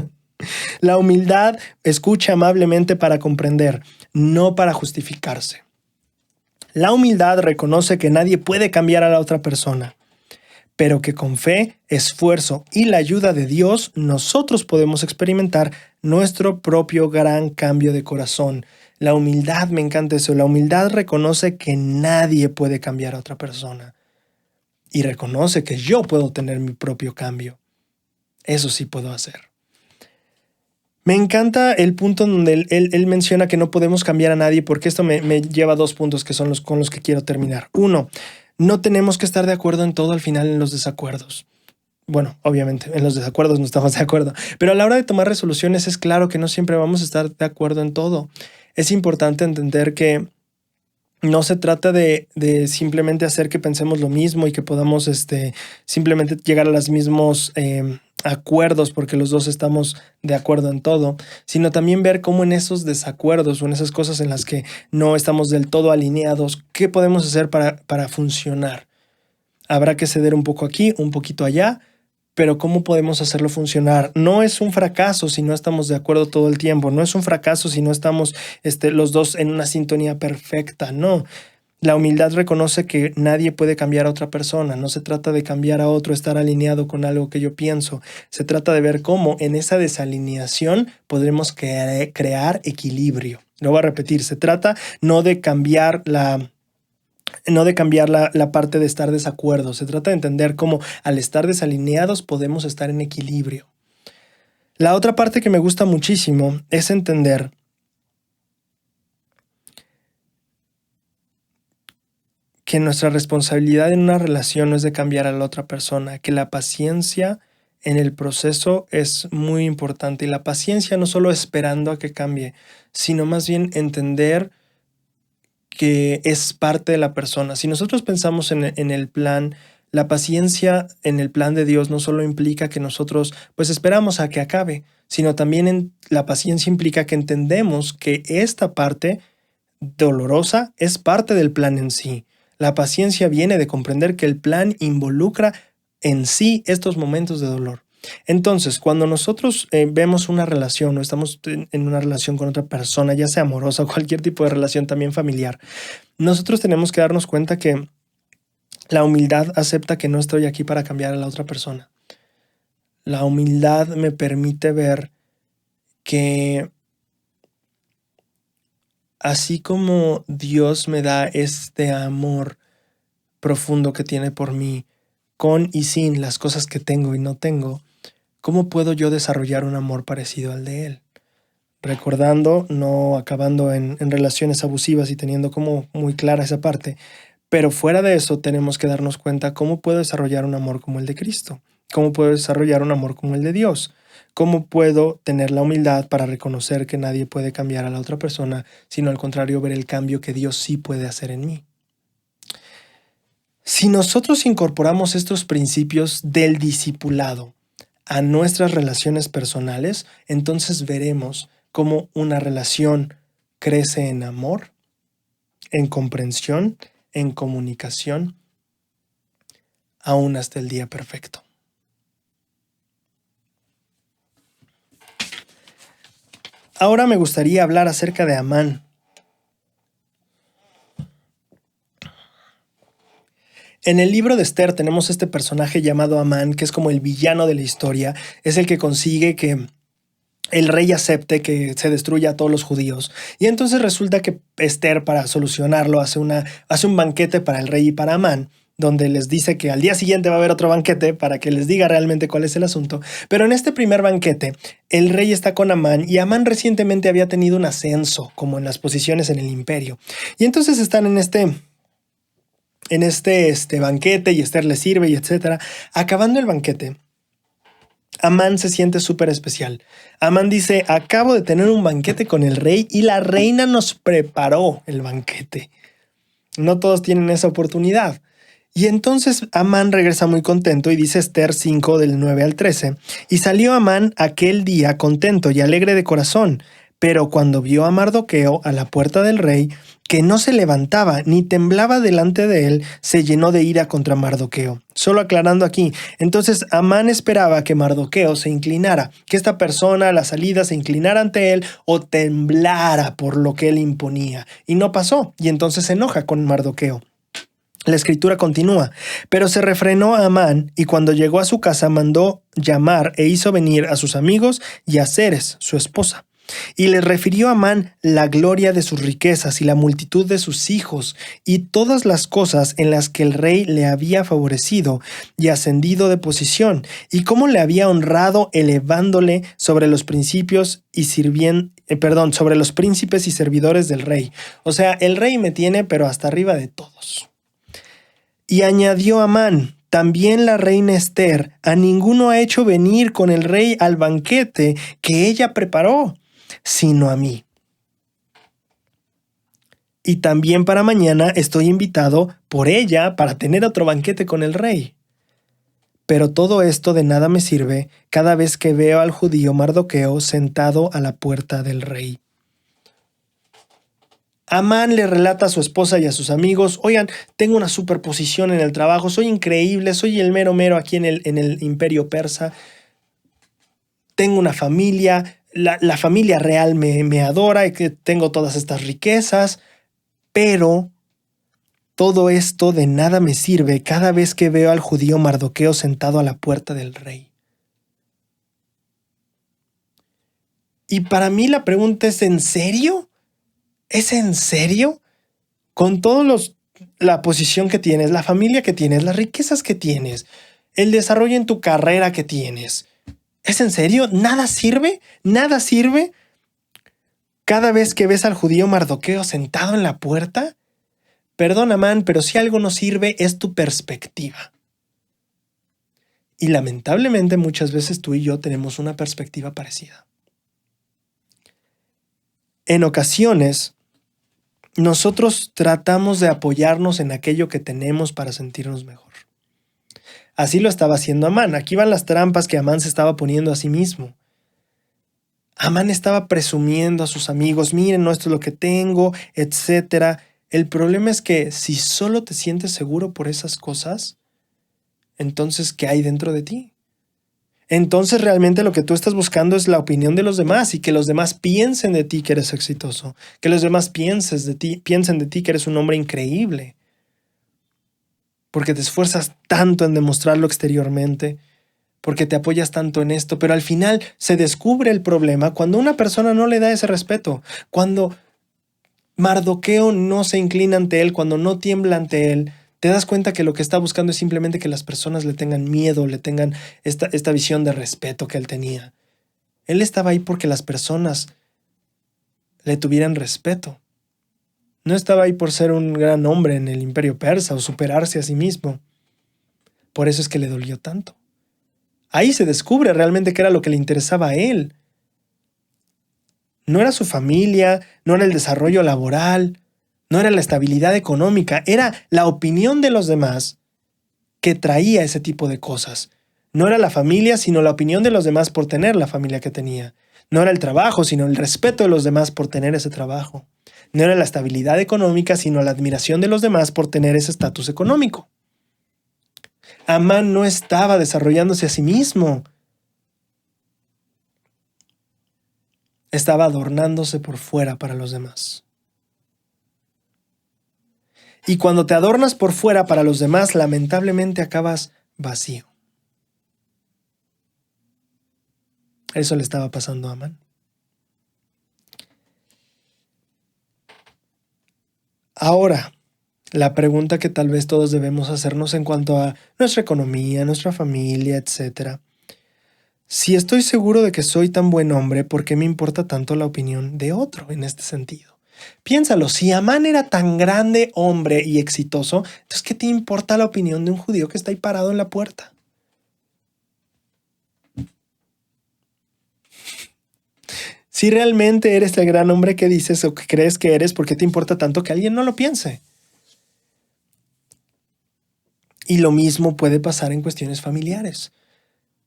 La humildad escucha amablemente para comprender, no para justificarse. La humildad reconoce que nadie puede cambiar a la otra persona, pero que con fe, esfuerzo y la ayuda de Dios, nosotros podemos experimentar nuestro propio gran cambio de corazón. La humildad, me encanta eso. La humildad reconoce que nadie puede cambiar a otra persona y reconoce que yo puedo tener mi propio cambio. Eso sí puedo hacer. Me encanta el punto donde él menciona que no podemos cambiar a nadie, porque esto me lleva a 2 puntos que son con los que quiero terminar. 1, no tenemos que estar de acuerdo en todo al final en los desacuerdos. Bueno, obviamente en los desacuerdos no estamos de acuerdo, pero a la hora de tomar resoluciones es claro que no siempre vamos a estar de acuerdo en todo. Es importante entender que no se trata de simplemente hacer que pensemos lo mismo y que podamos simplemente llegar a los mismos acuerdos porque los dos estamos de acuerdo en todo, sino también ver cómo en esos desacuerdos o en esas cosas en las que no estamos del todo alineados, qué podemos hacer para funcionar. Habrá que ceder un poco aquí, un poquito allá, pero ¿cómo podemos hacerlo funcionar? No es un fracaso si no estamos de acuerdo todo el tiempo. No es un fracaso si no estamos los dos en una sintonía perfecta. No. La humildad reconoce que nadie puede cambiar a otra persona. No se trata de cambiar a otro, estar alineado con algo que yo pienso. Se trata de ver cómo en esa desalineación podremos crear equilibrio. Lo voy a repetir. Se trata no de cambiar la parte de estar desacuerdo. Se trata de entender cómo al estar desalineados podemos estar en equilibrio. La otra parte que me gusta muchísimo es entender que nuestra responsabilidad en una relación no es de cambiar a la otra persona, que la paciencia en el proceso es muy importante. Y la paciencia no solo esperando a que cambie, sino más bien entender que es parte de la persona. Si nosotros pensamos en el plan, la paciencia en el plan de Dios no solo implica que nosotros pues esperamos a que acabe, sino también la paciencia implica que entendemos que esta parte dolorosa es parte del plan en sí. La paciencia viene de comprender que el plan involucra en sí estos momentos de dolor. Entonces, cuando nosotros vemos una relación o estamos en una relación con otra persona, ya sea amorosa o cualquier tipo de relación también familiar, nosotros tenemos que darnos cuenta que la humildad acepta que no estoy aquí para cambiar a la otra persona. La humildad me permite ver que así como Dios me da este amor profundo que tiene por mí, con y sin las cosas que tengo y no tengo, ¿cómo puedo yo desarrollar un amor parecido al de Él? Recordando, no acabando en relaciones abusivas y teniendo como muy clara esa parte. Pero fuera de eso tenemos que darnos cuenta cómo puedo desarrollar un amor como el de Cristo, cómo puedo desarrollar un amor como el de Dios, cómo puedo tener la humildad para reconocer que nadie puede cambiar a la otra persona, sino al contrario ver el cambio que Dios sí puede hacer en mí. Si nosotros incorporamos estos principios del discipulado a nuestras relaciones personales, entonces veremos cómo una relación crece en amor, en comprensión, en comunicación, aún hasta el día perfecto. Ahora me gustaría hablar acerca de Amán. En el libro de Esther tenemos este personaje llamado Amán, que es como el villano de la historia, es el que consigue que el rey acepte que se destruya a todos los judíos. Y entonces resulta que Esther, para solucionarlo, hace un banquete para el rey y para Amán, donde les dice que al día siguiente va a haber otro banquete para que les diga realmente cuál es el asunto. Pero en este primer banquete, el rey está con Amán y Amán recientemente había tenido un ascenso, como en las posiciones en el imperio. Y entonces están en este banquete y Esther le sirve y etcétera. Acabando el banquete, Amán se siente súper especial. Amán dice, acabo de tener un banquete con el rey y la reina nos preparó el banquete. No todos tienen esa oportunidad. Y entonces Amán regresa muy contento y dice Esther 5 del 9 al 13. Y salió Amán aquel día contento y alegre de corazón, pero cuando vio a Mardoqueo a la puerta del rey, que no se levantaba ni temblaba delante de él, se llenó de ira contra Mardoqueo. Solo aclarando aquí, entonces Amán esperaba que Mardoqueo se inclinara, que esta persona a la salida se inclinara ante él o temblara por lo que él imponía. Y no pasó, y entonces se enoja con Mardoqueo. La escritura continúa, pero se refrenó a Amán y cuando llegó a su casa mandó llamar e hizo venir a sus amigos y a Zeres, su esposa. Y le refirió a Amán la gloria de sus riquezas y la multitud de sus hijos y todas las cosas en las que el rey le había favorecido y ascendido de posición y cómo le había honrado elevándole sobre los principios y sobre los príncipes y servidores del rey. O sea, el rey me tiene pero hasta arriba de todos. Y añadió Amán, también la reina Ester a ninguno ha hecho venir con el rey al banquete que ella preparó, sino a mí. Y también para mañana estoy invitado por ella para tener otro banquete con el rey. Pero todo esto de nada me sirve cada vez que veo al judío Mardoqueo sentado a la puerta del rey. Amán le relata a su esposa y a sus amigos, oigan, tengo una superposición en el trabajo, soy increíble, soy el mero mero aquí en el imperio persa, tengo una familia, la familia real me adora y que tengo todas estas riquezas, pero todo esto de nada me sirve cada vez que veo al judío Mardoqueo sentado a la puerta del rey. Y para mí la pregunta es, ¿en serio? ¿Es en serio? Con la posición que tienes, la familia que tienes, las riquezas que tienes, el desarrollo en tu carrera que tienes. ¿Es en serio? ¿Nada sirve? ¿Nada sirve? Cada vez que ves al judío Mardoqueo sentado en la puerta, perdona, Amán, pero si algo no sirve es tu perspectiva. Y lamentablemente muchas veces tú y yo tenemos una perspectiva parecida. En ocasiones, nosotros tratamos de apoyarnos en aquello que tenemos para sentirnos mejor. Así lo estaba haciendo Amán. Aquí van las trampas que Amán se estaba poniendo a sí mismo. Amán estaba presumiendo a sus amigos, miren, no, esto es lo que tengo, etc. El problema es que si solo te sientes seguro por esas cosas, entonces, ¿qué hay dentro de ti? Entonces realmente lo que tú estás buscando es la opinión de los demás y que los demás piensen de ti que eres exitoso, que los demás piensen de ti que eres un hombre increíble, porque te esfuerzas tanto en demostrarlo exteriormente, porque te apoyas tanto en esto, pero al final se descubre el problema cuando una persona no le da ese respeto, cuando Mardoqueo no se inclina ante él, cuando no tiembla ante él. Te das cuenta que lo que está buscando es simplemente que las personas le tengan miedo, le tengan esta visión de respeto que él tenía. Él estaba ahí porque las personas le tuvieran respeto. No estaba ahí por ser un gran hombre en el imperio persa o superarse a sí mismo. Por eso es que le dolió tanto. Ahí se descubre realmente qué era lo que le interesaba a él. No era su familia, no era el desarrollo laboral, no era la estabilidad económica, era la opinión de los demás que traía ese tipo de cosas. No era la familia, sino la opinión de los demás por tener la familia que tenía. No era el trabajo, sino el respeto de los demás por tener ese trabajo. No era la estabilidad económica, sino la admiración de los demás por tener ese estatus económico. Amán no estaba desarrollándose a sí mismo. Estaba adornándose por fuera para los demás. Y cuando te adornas por fuera para los demás, lamentablemente acabas vacío. Eso le estaba pasando a Amán. Ahora, la pregunta que tal vez todos debemos hacernos en cuanto a nuestra economía, nuestra familia, etc. Si estoy seguro de que soy tan buen hombre, ¿por qué me importa tanto la opinión de otro en este sentido? Piénsalo, si Amán era tan grande hombre y exitoso, entonces ¿qué te importa la opinión de un judío que está ahí parado en la puerta? Si realmente eres el gran hombre que dices o que crees que eres, ¿por qué te importa tanto que alguien no lo piense? Y lo mismo puede pasar en cuestiones familiares,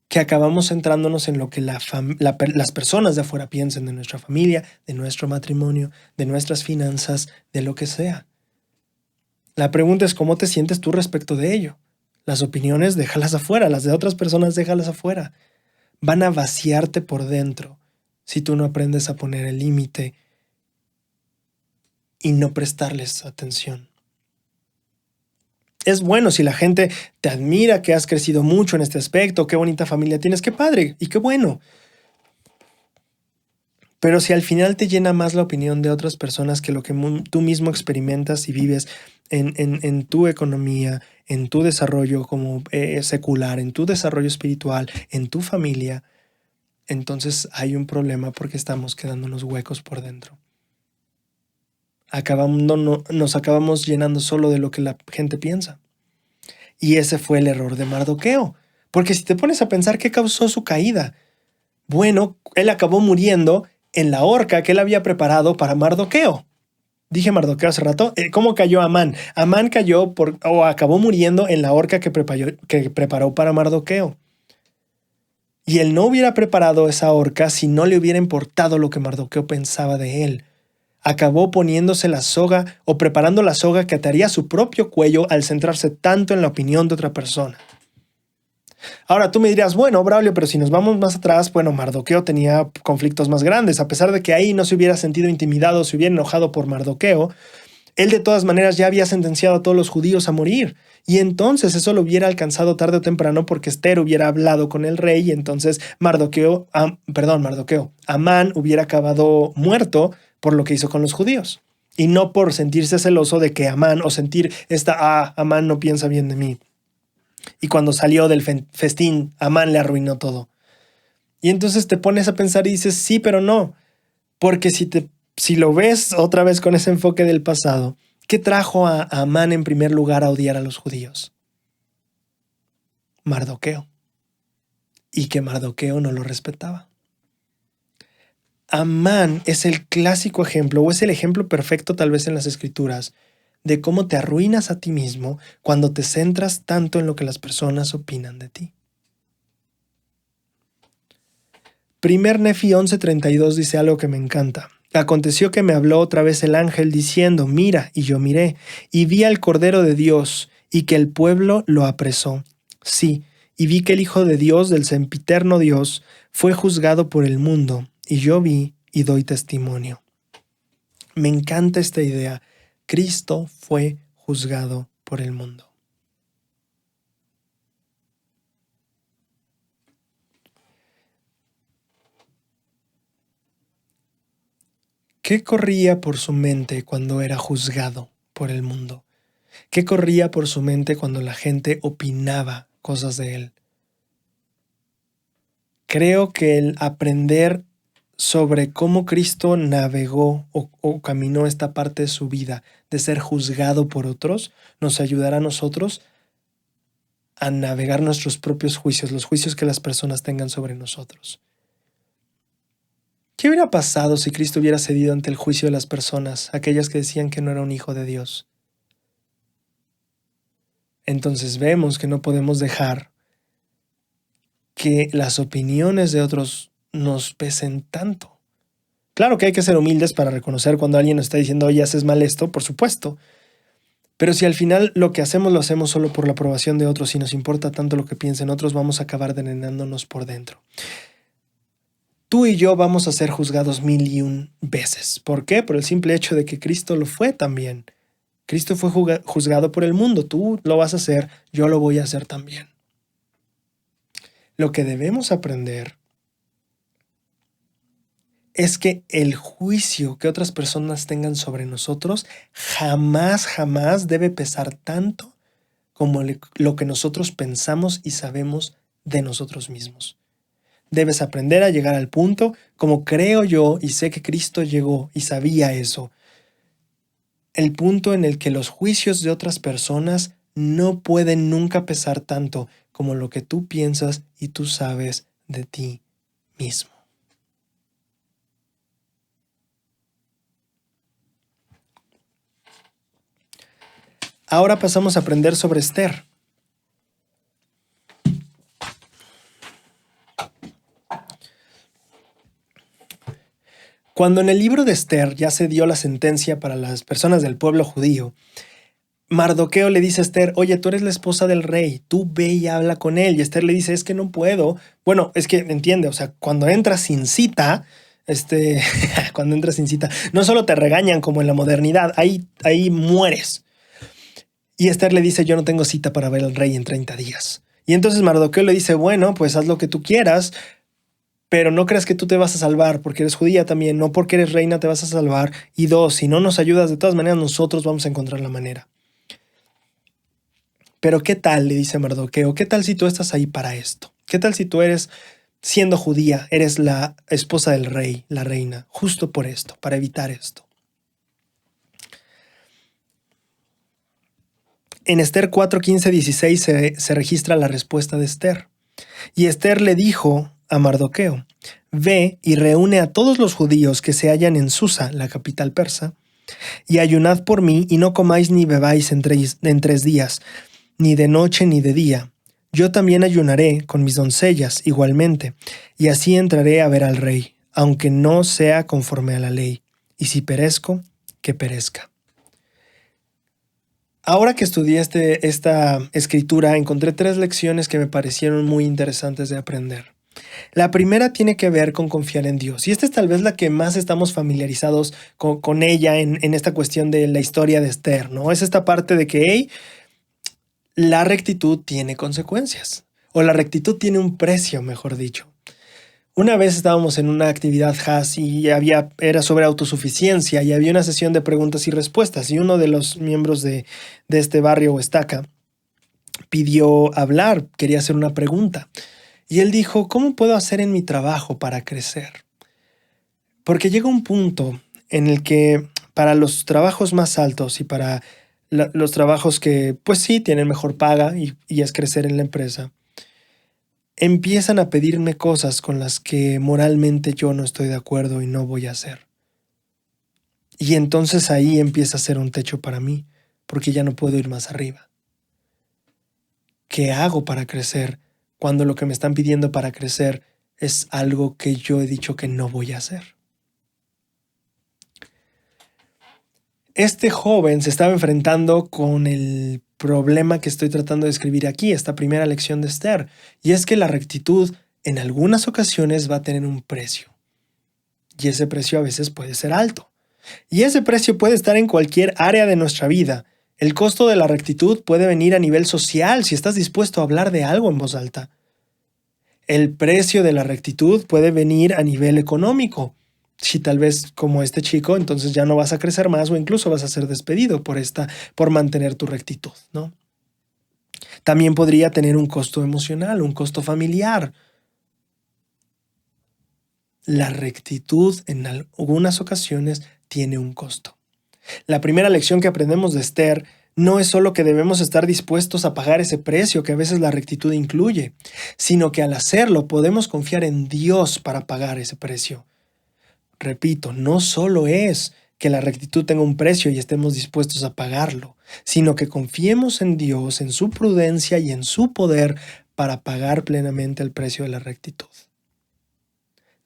que acabamos centrándonos en lo que las personas de afuera piensen de nuestra familia, de nuestro matrimonio, de nuestras finanzas, de lo que sea. La pregunta es cómo te sientes tú respecto de ello. Las opiniones déjalas afuera, las de otras personas déjalas afuera. Van a vaciarte por dentro si tú no aprendes a poner el límite y no prestarles atención. Es bueno si la gente te admira, que has crecido mucho en este aspecto, qué bonita familia tienes, qué padre y qué bueno. Pero si al final te llena más la opinión de otras personas que lo que tú mismo experimentas y vives en tu economía, en tu desarrollo como secular, en tu desarrollo espiritual, en tu familia, entonces hay un problema porque estamos quedándonos huecos por dentro. Nos acabamos llenando solo de lo que la gente piensa. Y ese fue el error de Mardoqueo. Porque si te pones a pensar qué causó su caída, bueno, él acabó muriendo en la horca que él había preparado para Mardoqueo. Dije Mardoqueo hace rato. ¿Cómo cayó Amán? Amán cayó o acabó muriendo en la horca que preparó para Mardoqueo. Y él no hubiera preparado esa horca si no le hubiera importado lo que Mardoqueo pensaba de él. Acabó poniéndose la soga o preparando la soga que ataría su propio cuello al centrarse tanto en la opinión de otra persona. Ahora tú me dirías, bueno, Braulio, pero si nos vamos más atrás, bueno, Mardoqueo tenía conflictos más grandes. A pesar de que ahí no se hubiera sentido intimidado, se hubiera enojado por Mardoqueo, él de todas maneras ya había sentenciado a todos los judíos a morir. Y entonces eso lo hubiera alcanzado tarde o temprano porque Esther hubiera hablado con el rey y entonces Amán hubiera acabado muerto por lo que hizo con los judíos. Y no por sentirse celoso de que Amán o sentir Amán no piensa bien de mí. Y cuando salió del festín, Amán le arruinó todo. Y entonces te pones a pensar y dices, sí, pero no. Porque si lo ves otra vez con ese enfoque del pasado, ¿qué trajo a Amán en primer lugar a odiar a los judíos? Mardoqueo. Y que Mardoqueo no lo respetaba. Amán es el clásico ejemplo, o es el ejemplo perfecto tal vez en las escrituras, de cómo te arruinas a ti mismo cuando te centras tanto en lo que las personas opinan de ti. Primer Nefi 11:32 dice algo que me encanta. Aconteció que me habló otra vez el ángel diciendo, mira, y yo miré, y vi al Cordero de Dios, y que el pueblo lo apresó. Sí, y vi que el Hijo de Dios, del sempiterno Dios, fue juzgado por el mundo, y yo vi y doy testimonio. Me encanta esta idea. Cristo fue juzgado por el mundo. ¿Qué corría por su mente cuando era juzgado por el mundo? ¿Qué corría por su mente cuando la gente opinaba cosas de él? Creo que el aprender sobre cómo Cristo navegó o caminó esta parte de su vida de ser juzgado por otros, nos ayudará a nosotros a navegar nuestros propios juicios, los juicios que las personas tengan sobre nosotros. ¿Qué hubiera pasado si Cristo hubiera cedido ante el juicio de las personas, aquellas que decían que no era un hijo de Dios? Entonces vemos que no podemos dejar que las opiniones de otros nos pesen tanto. Claro que hay que ser humildes para reconocer cuando alguien nos está diciendo, oye, haces mal esto, por supuesto. Pero si al final lo que hacemos lo hacemos solo por la aprobación de otros y nos importa tanto lo que piensen otros, vamos a acabar drenándonos por dentro. Tú y yo vamos a ser juzgados 1001 veces. ¿Por qué? Por el simple hecho de que Cristo lo fue también. Cristo fue juzgado por el mundo. Tú lo vas a hacer, yo lo voy a hacer también. Lo que debemos aprender es que el juicio que otras personas tengan sobre nosotros jamás debe pesar tanto como lo que nosotros pensamos y sabemos de nosotros mismos. Debes aprender a llegar al punto, como creo yo y sé que Cristo llegó y sabía eso, el punto en el que los juicios de otras personas no pueden nunca pesar tanto como lo que tú piensas y tú sabes de ti mismo. Ahora pasamos a aprender sobre Esther. Cuando en el libro de Esther ya se dio la sentencia para las personas del pueblo judío, Mardoqueo le dice a Esther, oye, tú eres la esposa del rey, tú ve y habla con él. Y Esther le dice, es que no puedo. Bueno, es que entiende, o sea, cuando entras sin cita, cuando entras sin cita, no solo te regañan como en la modernidad, ahí mueres. Y Esther le dice, yo no tengo cita para ver al rey en 30 días. Y entonces Mardoqueo le dice, bueno, pues haz lo que tú quieras, pero no creas que tú te vas a salvar porque eres judía también, no porque eres reina te vas a salvar. Y dos, si no nos ayudas, de todas maneras nosotros vamos a encontrar la manera. Pero ¿qué tal? Le dice Mardoqueo, ¿qué tal si tú estás ahí para esto? ¿Qué tal si tú eres, siendo judía, eres la esposa del rey, la reina, justo por esto, para evitar esto? En Esther 4, 15, 16 se registra la respuesta de Esther. Y Esther le dijo a Mardoqueo, ve y reúne a todos los judíos que se hallan en Susa, la capital persa, y ayunad por mí y no comáis ni bebáis en 3 días, ni de noche ni de día. Yo también ayunaré con mis doncellas igualmente, y así entraré a ver al rey, aunque no sea conforme a la ley, y si perezco, que perezca. Ahora que estudié esta escritura, encontré 3 lecciones que me parecieron muy interesantes de aprender. La primera tiene que ver con confiar en Dios, y esta es tal vez la que más estamos familiarizados con ella en esta cuestión de la historia de Esther, ¿no? Es esta parte de que, hey, la rectitud tiene consecuencias, o la rectitud tiene un precio, mejor dicho. Una vez estábamos en una actividad HAS y era sobre autosuficiencia y había una sesión de preguntas y respuestas y uno de los miembros de este barrio o estaca pidió hablar, quería hacer una pregunta. Y él dijo, ¿cómo puedo hacer en mi trabajo para crecer? Porque llega un punto en el que para los trabajos más altos y para los trabajos que pues sí tienen mejor paga y es crecer en la empresa, empiezan a pedirme cosas con las que moralmente yo no estoy de acuerdo y no voy a hacer. Y entonces ahí empieza a ser un techo para mí, porque ya no puedo ir más arriba. ¿Qué hago para crecer cuando lo que me están pidiendo para crecer es algo que yo he dicho que no voy a hacer? Este joven se estaba enfrentando con el problema que estoy tratando de escribir aquí, esta primera lección de Esther, y es que la rectitud en algunas ocasiones va a tener un precio, y ese precio a veces puede ser alto, y ese precio puede estar en cualquier área de nuestra vida. El costo de la rectitud puede venir a nivel social si estás dispuesto a hablar de algo en voz alta. El precio de la rectitud puede venir a nivel económico. Si tal vez como este chico, entonces ya no vas a crecer más o incluso vas a ser despedido por mantener tu rectitud, ¿no? También podría tener un costo emocional, un costo familiar. La rectitud en algunas ocasiones tiene un costo. La primera lección que aprendemos de Esther no es solo que debemos estar dispuestos a pagar ese precio que a veces la rectitud incluye, sino que al hacerlo podemos confiar en Dios para pagar ese precio. Repito, no solo es que la rectitud tenga un precio y estemos dispuestos a pagarlo, sino que confiemos en Dios, en su prudencia y en su poder para pagar plenamente el precio de la rectitud.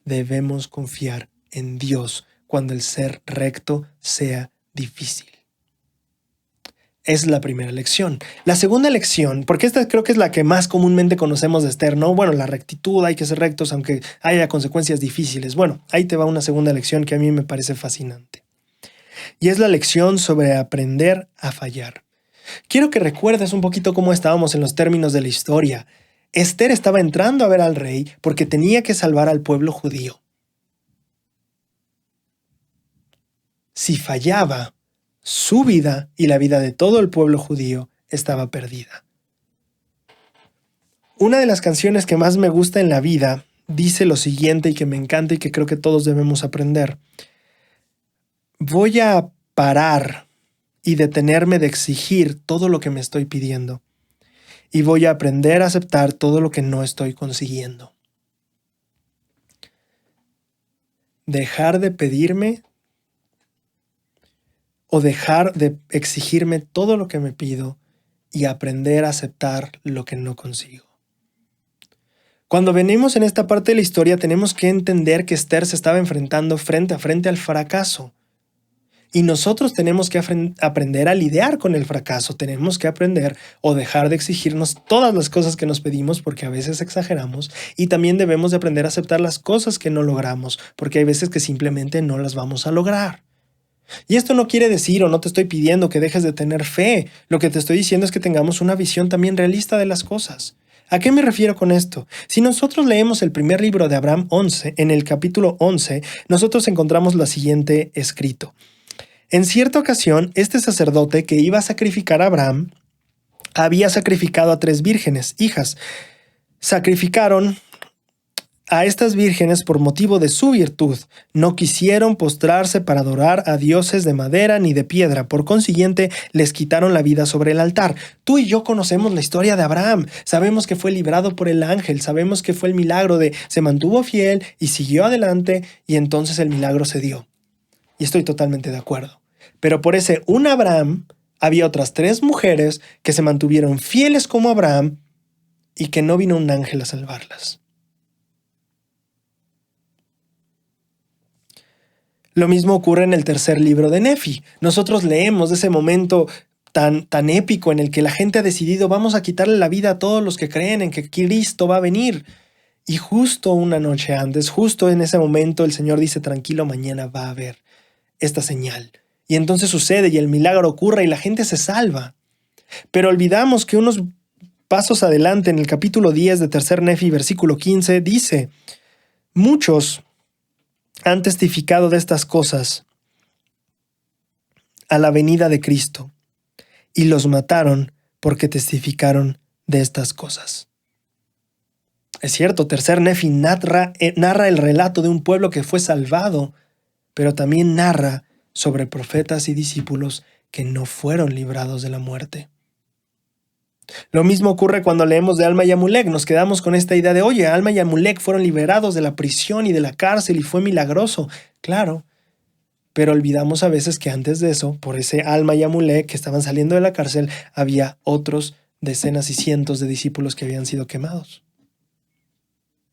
Debemos confiar en Dios cuando el ser recto sea difícil. Es la primera lección. La segunda lección, porque esta creo que es la que más comúnmente conocemos de Esther, ¿no? Bueno, la rectitud, hay que ser rectos aunque haya consecuencias difíciles. Bueno, ahí te va una segunda lección que a mí me parece fascinante. Y es la lección sobre aprender a fallar. Quiero que recuerdes un poquito cómo estábamos en los términos de la historia. Esther estaba entrando a ver al rey porque tenía que salvar al pueblo judío. Si fallaba, su vida y la vida de todo el pueblo judío estaba perdida. Una de las canciones que más me gusta en la vida dice lo siguiente y que me encanta y que creo que todos debemos aprender. Voy a parar y detenerme de exigir todo lo que me estoy pidiendo. Y voy a aprender a aceptar todo lo que no estoy consiguiendo. Dejar de pedirme o dejar de exigirme todo lo que me pido y aprender a aceptar lo que no consigo. Cuando venimos en esta parte de la historia tenemos que entender que Esther se estaba enfrentando frente a frente al fracaso. Y nosotros tenemos que aprender a lidiar con el fracaso. Tenemos que aprender o dejar de exigirnos todas las cosas que nos pedimos porque a veces exageramos. Y también debemos de aprender a aceptar las cosas que no logramos porque hay veces que simplemente no las vamos a lograr. Y esto no quiere decir o no te estoy pidiendo que dejes de tener fe. Lo que te estoy diciendo es que tengamos una visión también realista de las cosas. ¿A qué me refiero con esto? Si nosotros leemos el primer libro de Abraham 11, en el capítulo 11, nosotros encontramos lo siguiente escrito. En cierta ocasión, este sacerdote que iba a sacrificar a Abraham había sacrificado a 3 vírgenes, hijas. Sacrificaron a estas vírgenes por motivo de su virtud. No quisieron postrarse para adorar a dioses de madera ni de piedra. Por consiguiente, les quitaron la vida sobre el altar. Tú y yo conocemos la historia de Abraham. Sabemos que fue librado por el ángel. Sabemos que fue el milagro de se mantuvo fiel y siguió adelante y entonces el milagro se dio. Y estoy totalmente de acuerdo. Pero por ese un Abraham, había otras 3 mujeres que se mantuvieron fieles como Abraham y que no vino un ángel a salvarlas. Lo mismo ocurre en el tercer libro de Nefi. Nosotros leemos de ese momento tan épico en el que la gente ha decidido vamos a quitarle la vida a todos los que creen en que Cristo va a venir. Y justo una noche antes, justo en ese momento, el Señor dice, tranquilo, mañana va a haber esta señal. Y entonces sucede y el milagro ocurre y la gente se salva. Pero olvidamos que unos pasos adelante, en el capítulo 10 de tercer Nefi, versículo 15, dice, muchos han testificado de estas cosas a la venida de Cristo y los mataron porque testificaron de estas cosas. Es cierto, tercer Nefi narra el relato de un pueblo que fue salvado, pero también narra sobre profetas y discípulos que no fueron librados de la muerte. Lo mismo ocurre cuando leemos de Alma y Amulek. Nos quedamos con esta idea de, oye, Alma y Amulek fueron liberados de la prisión y de la cárcel y fue milagroso. Claro, pero olvidamos a veces que antes de eso, por ese Alma y Amulek que estaban saliendo de la cárcel, había otros decenas y cientos de discípulos que habían sido quemados.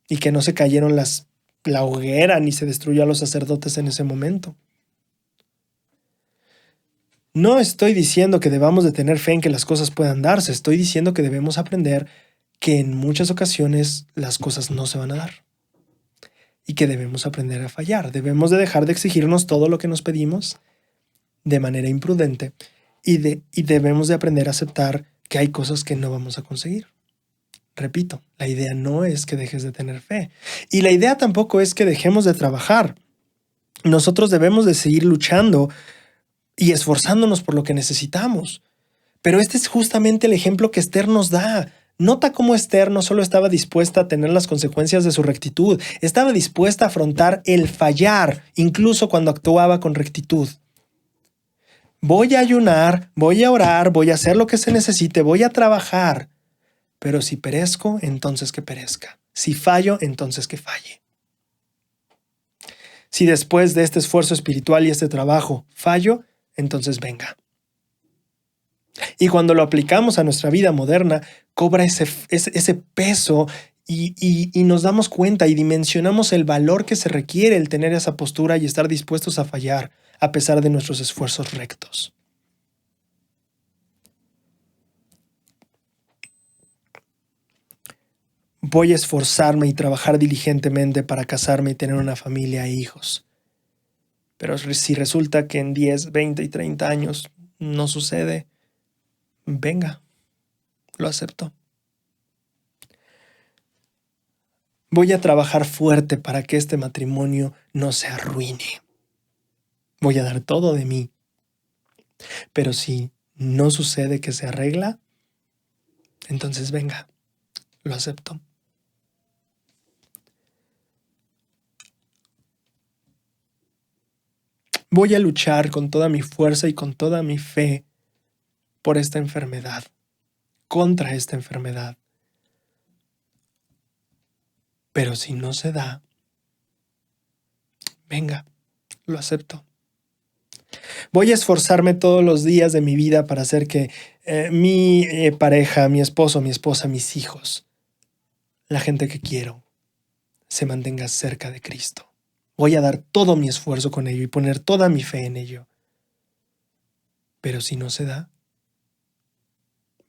Y que no se cayeron la hoguera ni se destruyó a los sacerdotes en ese momento. No estoy diciendo que debamos de tener fe en que las cosas puedan darse, estoy diciendo que debemos aprender que en muchas ocasiones las cosas no se van a dar y que debemos aprender a fallar. Debemos de dejar de exigirnos todo lo que nos pedimos de manera imprudente y debemos de aprender a aceptar que hay cosas que no vamos a conseguir. Repito, la idea no es que dejes de tener fe y la idea tampoco es que dejemos de trabajar. Nosotros debemos de seguir luchando y esforzándonos por lo que necesitamos. Pero este es justamente el ejemplo que Esther nos da. Nota cómo Esther no solo estaba dispuesta a tener las consecuencias de su rectitud, estaba dispuesta a afrontar el fallar, incluso cuando actuaba con rectitud. Voy a ayunar, voy a orar, voy a hacer lo que se necesite, voy a trabajar. Pero si perezco, entonces que perezca. Si fallo, entonces que falle. Si después de este esfuerzo espiritual y este trabajo fallo, entonces venga. Y cuando lo aplicamos a nuestra vida moderna, cobra ese peso y nos damos cuenta y dimensionamos el valor que se requiere el tener esa postura y estar dispuestos a fallar a pesar de nuestros esfuerzos rectos. Voy a esforzarme y trabajar diligentemente para casarme y tener una familia e hijos. Pero si resulta que en 10, 20 y 30 años no sucede, venga, lo acepto. Voy a trabajar fuerte para que este matrimonio no se arruine. Voy a dar todo de mí. Pero si no sucede que se arregla, entonces venga, lo acepto. Voy a luchar con toda mi fuerza y con toda mi fe por esta enfermedad, contra esta enfermedad. Pero si no se da, venga, lo acepto. Voy a esforzarme todos los días de mi vida para hacer que mi pareja, mi esposo, mi esposa, mis hijos, la gente que quiero, se mantenga cerca de Cristo. Voy a dar todo mi esfuerzo con ello y poner toda mi fe en ello. Pero si no se da,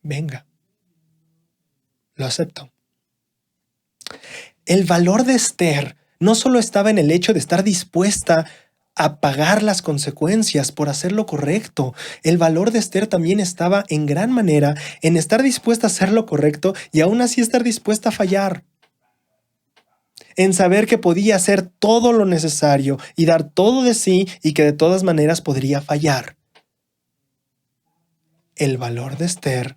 venga, lo acepto. El valor de Esther no solo estaba en el hecho de estar dispuesta a pagar las consecuencias por hacer lo correcto. El valor de Esther también estaba en gran manera en estar dispuesta a hacer lo correcto y aún así estar dispuesta a fallar. En saber que podía hacer todo lo necesario y dar todo de sí y que de todas maneras podría fallar. El valor de Esther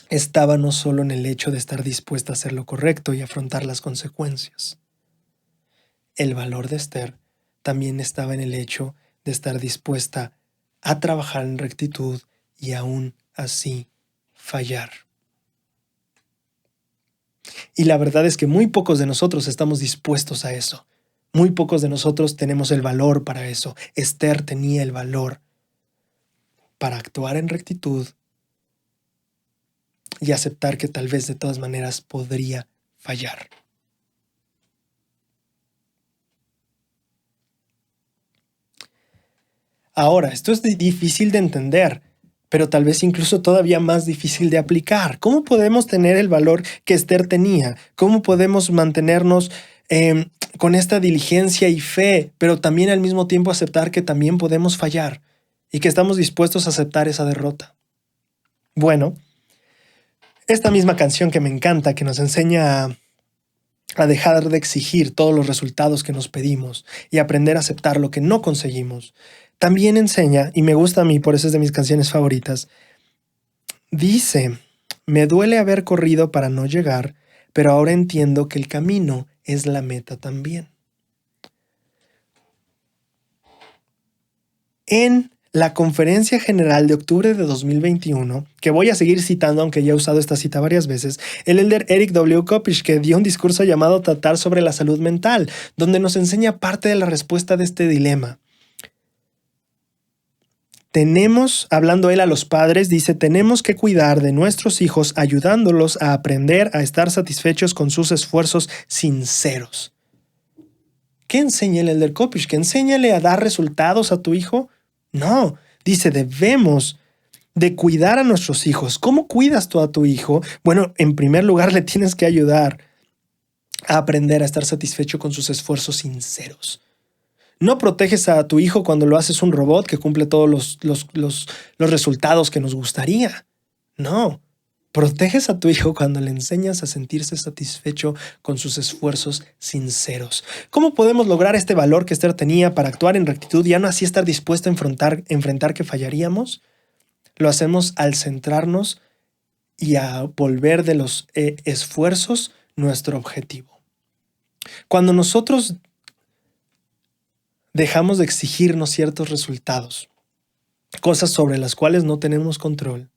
estaba no solo en el hecho de estar dispuesta a hacer lo correcto y afrontar las consecuencias. El valor de Esther también estaba en el hecho de estar dispuesta a trabajar en rectitud y aún así fallar. Y la verdad es que muy pocos de nosotros estamos dispuestos a eso. Muy pocos de nosotros tenemos el valor para eso. Esther tenía el valor para actuar en rectitud y aceptar que tal vez de todas maneras podría fallar. Ahora, esto es difícil de entender, pero tal vez incluso todavía más difícil de aplicar. ¿Cómo podemos tener el valor que Esther tenía? ¿Cómo podemos mantenernos con esta diligencia y fe, pero también al mismo tiempo aceptar que también podemos fallar y que estamos dispuestos a aceptar esa derrota? Bueno, esta misma canción que me encanta, que nos enseña a dejar de exigir todos los resultados que nos pedimos y aprender a aceptar lo que no conseguimos, también enseña, y me gusta a mí, por eso es de mis canciones favoritas, dice: me duele haber corrido para no llegar, pero ahora entiendo que el camino es la meta también. En la Conferencia General de octubre de 2021, que voy a seguir citando aunque ya he usado esta cita varias veces, el elder Eric W. Kopisch, que dio un discurso llamado Tratar sobre la salud mental, donde nos enseña parte de la respuesta de este dilema. Hablando él a los padres, dice: tenemos que cuidar de nuestros hijos ayudándolos a aprender a estar satisfechos con sus esfuerzos sinceros. ¿Qué enseña el elder Kopisch? ¿Que enséñale a dar resultados a tu hijo? No, dice, debemos de cuidar a nuestros hijos. ¿Cómo cuidas tú a tu hijo? Bueno, en primer lugar le tienes que ayudar a aprender a estar satisfecho con sus esfuerzos sinceros. No proteges a tu hijo cuando lo haces un robot que cumple todos los resultados que nos gustaría. No. Proteges a tu hijo cuando le enseñas a sentirse satisfecho con sus esfuerzos sinceros. ¿Cómo podemos lograr este valor que Esther tenía para actuar en rectitud y aún así estar dispuesto a enfrentar que fallaríamos? Lo hacemos al centrarnos y a volver de los esfuerzos nuestro objetivo. Cuando nosotros dejamos de exigirnos ciertos resultados, cosas sobre las cuales no tenemos control,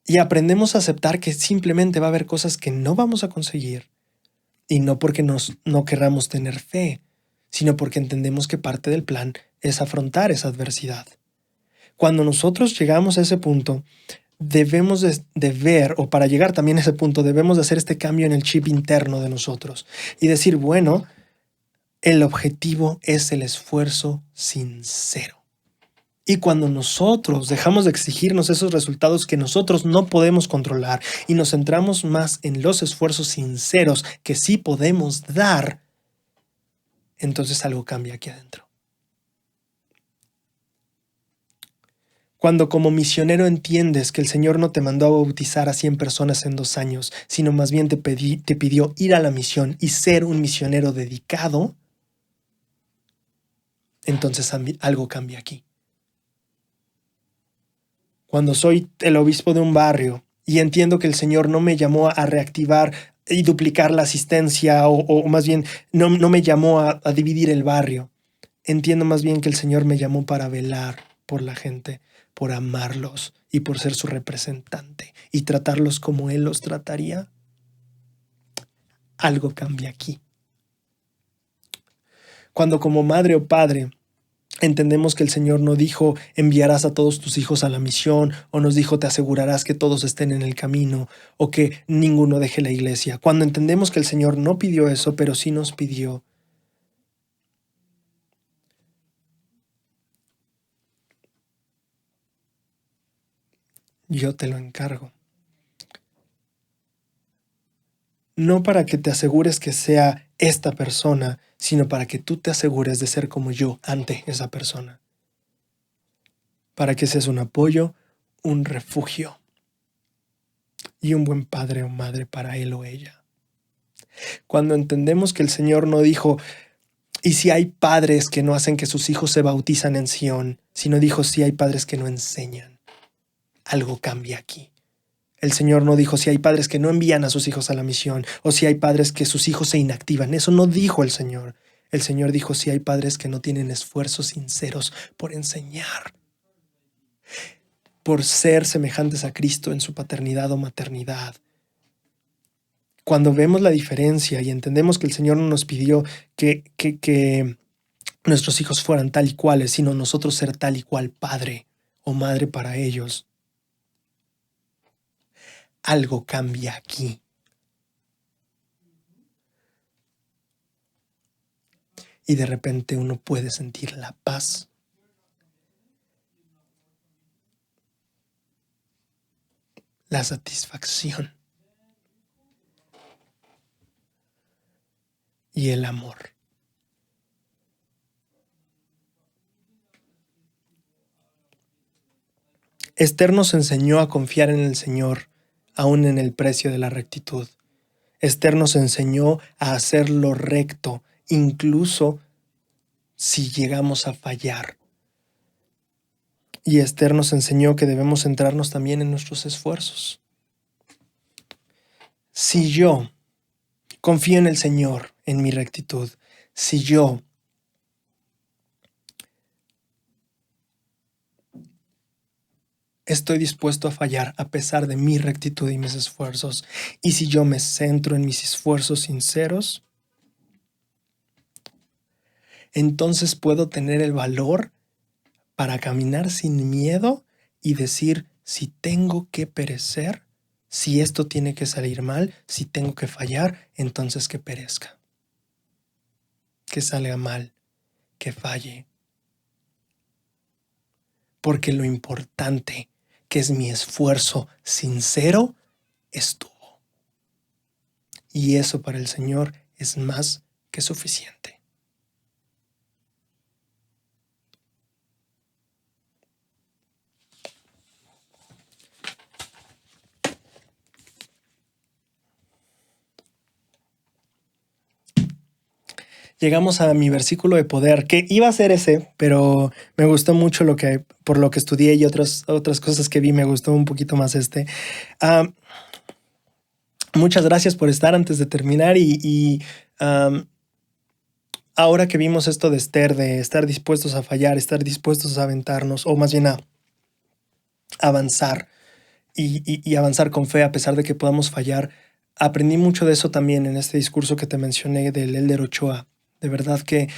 y aprendemos a aceptar que simplemente va a haber cosas que no vamos a conseguir, y no porque no querramos tener fe, sino porque entendemos que parte del plan es afrontar esa adversidad. Cuando nosotros llegamos a ese punto, debemos de ver, o para llegar también a ese punto, debemos de hacer este cambio en el chip interno de nosotros y decir, bueno, el objetivo es el esfuerzo sincero. Y cuando nosotros dejamos de exigirnos esos resultados que nosotros no podemos controlar y nos centramos más en los esfuerzos sinceros que sí podemos dar, entonces algo cambia aquí adentro. Cuando como misionero entiendes que el Señor no te mandó a bautizar a 100 personas en 2 años, sino más bien te pidió ir a la misión y ser un misionero dedicado, entonces algo cambia aquí. Cuando soy el obispo de un barrio y entiendo que el Señor no me llamó a reactivar y duplicar la asistencia o más bien no me llamó a dividir el barrio, entiendo más bien que el Señor me llamó para velar por la gente, por amarlos y por ser su representante y tratarlos como Él los trataría. Algo cambia aquí. Cuando como madre o padre entendemos que el Señor no dijo enviarás a todos tus hijos a la misión o nos dijo te asegurarás que todos estén en el camino o que ninguno deje la iglesia. Cuando entendemos que el Señor no pidió eso, pero sí nos pidió yo te lo encargo. no para que te asegures que sea esta persona, sino para que tú te asegures de ser como yo ante esa persona. Para que seas un apoyo, un refugio y un buen padre o madre para él o ella. Cuando entendemos que el Señor no dijo, y si hay padres que no hacen que sus hijos se bautizan en Sión, sino dijo, si hay padres que no enseñan, algo cambia aquí. El Señor no dijo si hay padres que no envían a sus hijos a la misión o si hay padres que sus hijos se inactivan. Eso no dijo el Señor. El Señor dijo si hay padres que no tienen esfuerzos sinceros por enseñar, por ser semejantes a Cristo en su paternidad o maternidad. Cuando vemos la diferencia y entendemos que el Señor no nos pidió que nuestros hijos fueran tal y cuales, sino nosotros ser tal y cual padre o madre para ellos, algo cambia aquí. Y de repente uno puede sentir la paz, la satisfacción y el amor. Esther nos enseñó a confiar en el Señor, aún en el precio de la rectitud. Esther nos enseñó a hacer lo recto, incluso si llegamos a fallar. Y Esther nos enseñó que debemos centrarnos también en nuestros esfuerzos. Si yo confío en el Señor, en mi rectitud, si yo estoy dispuesto a fallar a pesar de mi rectitud y mis esfuerzos, y si yo me centro en mis esfuerzos sinceros, entonces puedo tener el valor para caminar sin miedo y decir, si tengo que perecer, si esto tiene que salir mal, si tengo que fallar, entonces que perezca. Que salga mal, que falle. Porque lo importante, que es mi esfuerzo sincero, estuvo. Y eso para el Señor es más que suficiente. Llegamos a mi versículo de poder, que iba a ser ese, pero me gustó mucho por lo que estudié y otras cosas que vi, me gustó un poquito más este. Muchas gracias por estar antes de terminar ahora que vimos esto de Esther, de estar dispuestos a fallar, estar dispuestos a aventarnos, o más bien a avanzar y avanzar con fe a pesar de que podamos fallar, aprendí mucho de eso también en este discurso que te mencioné del Elder Ochoa. De verdad que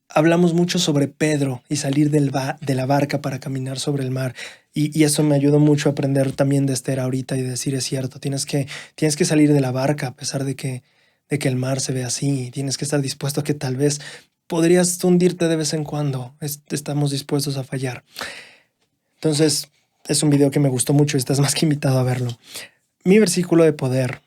hablamos mucho sobre Pedro y salir de la barca para caminar sobre el mar. Y eso me ayudó mucho a aprender también de Esther ahorita y decir, es cierto, tienes que salir de la barca a pesar de que el mar se ve así. Tienes que estar dispuesto a que tal vez podrías hundirte de vez en cuando. Estamos dispuestos a fallar. Entonces, es un video que me gustó mucho y estás más que invitado a verlo. Mi versículo de poder.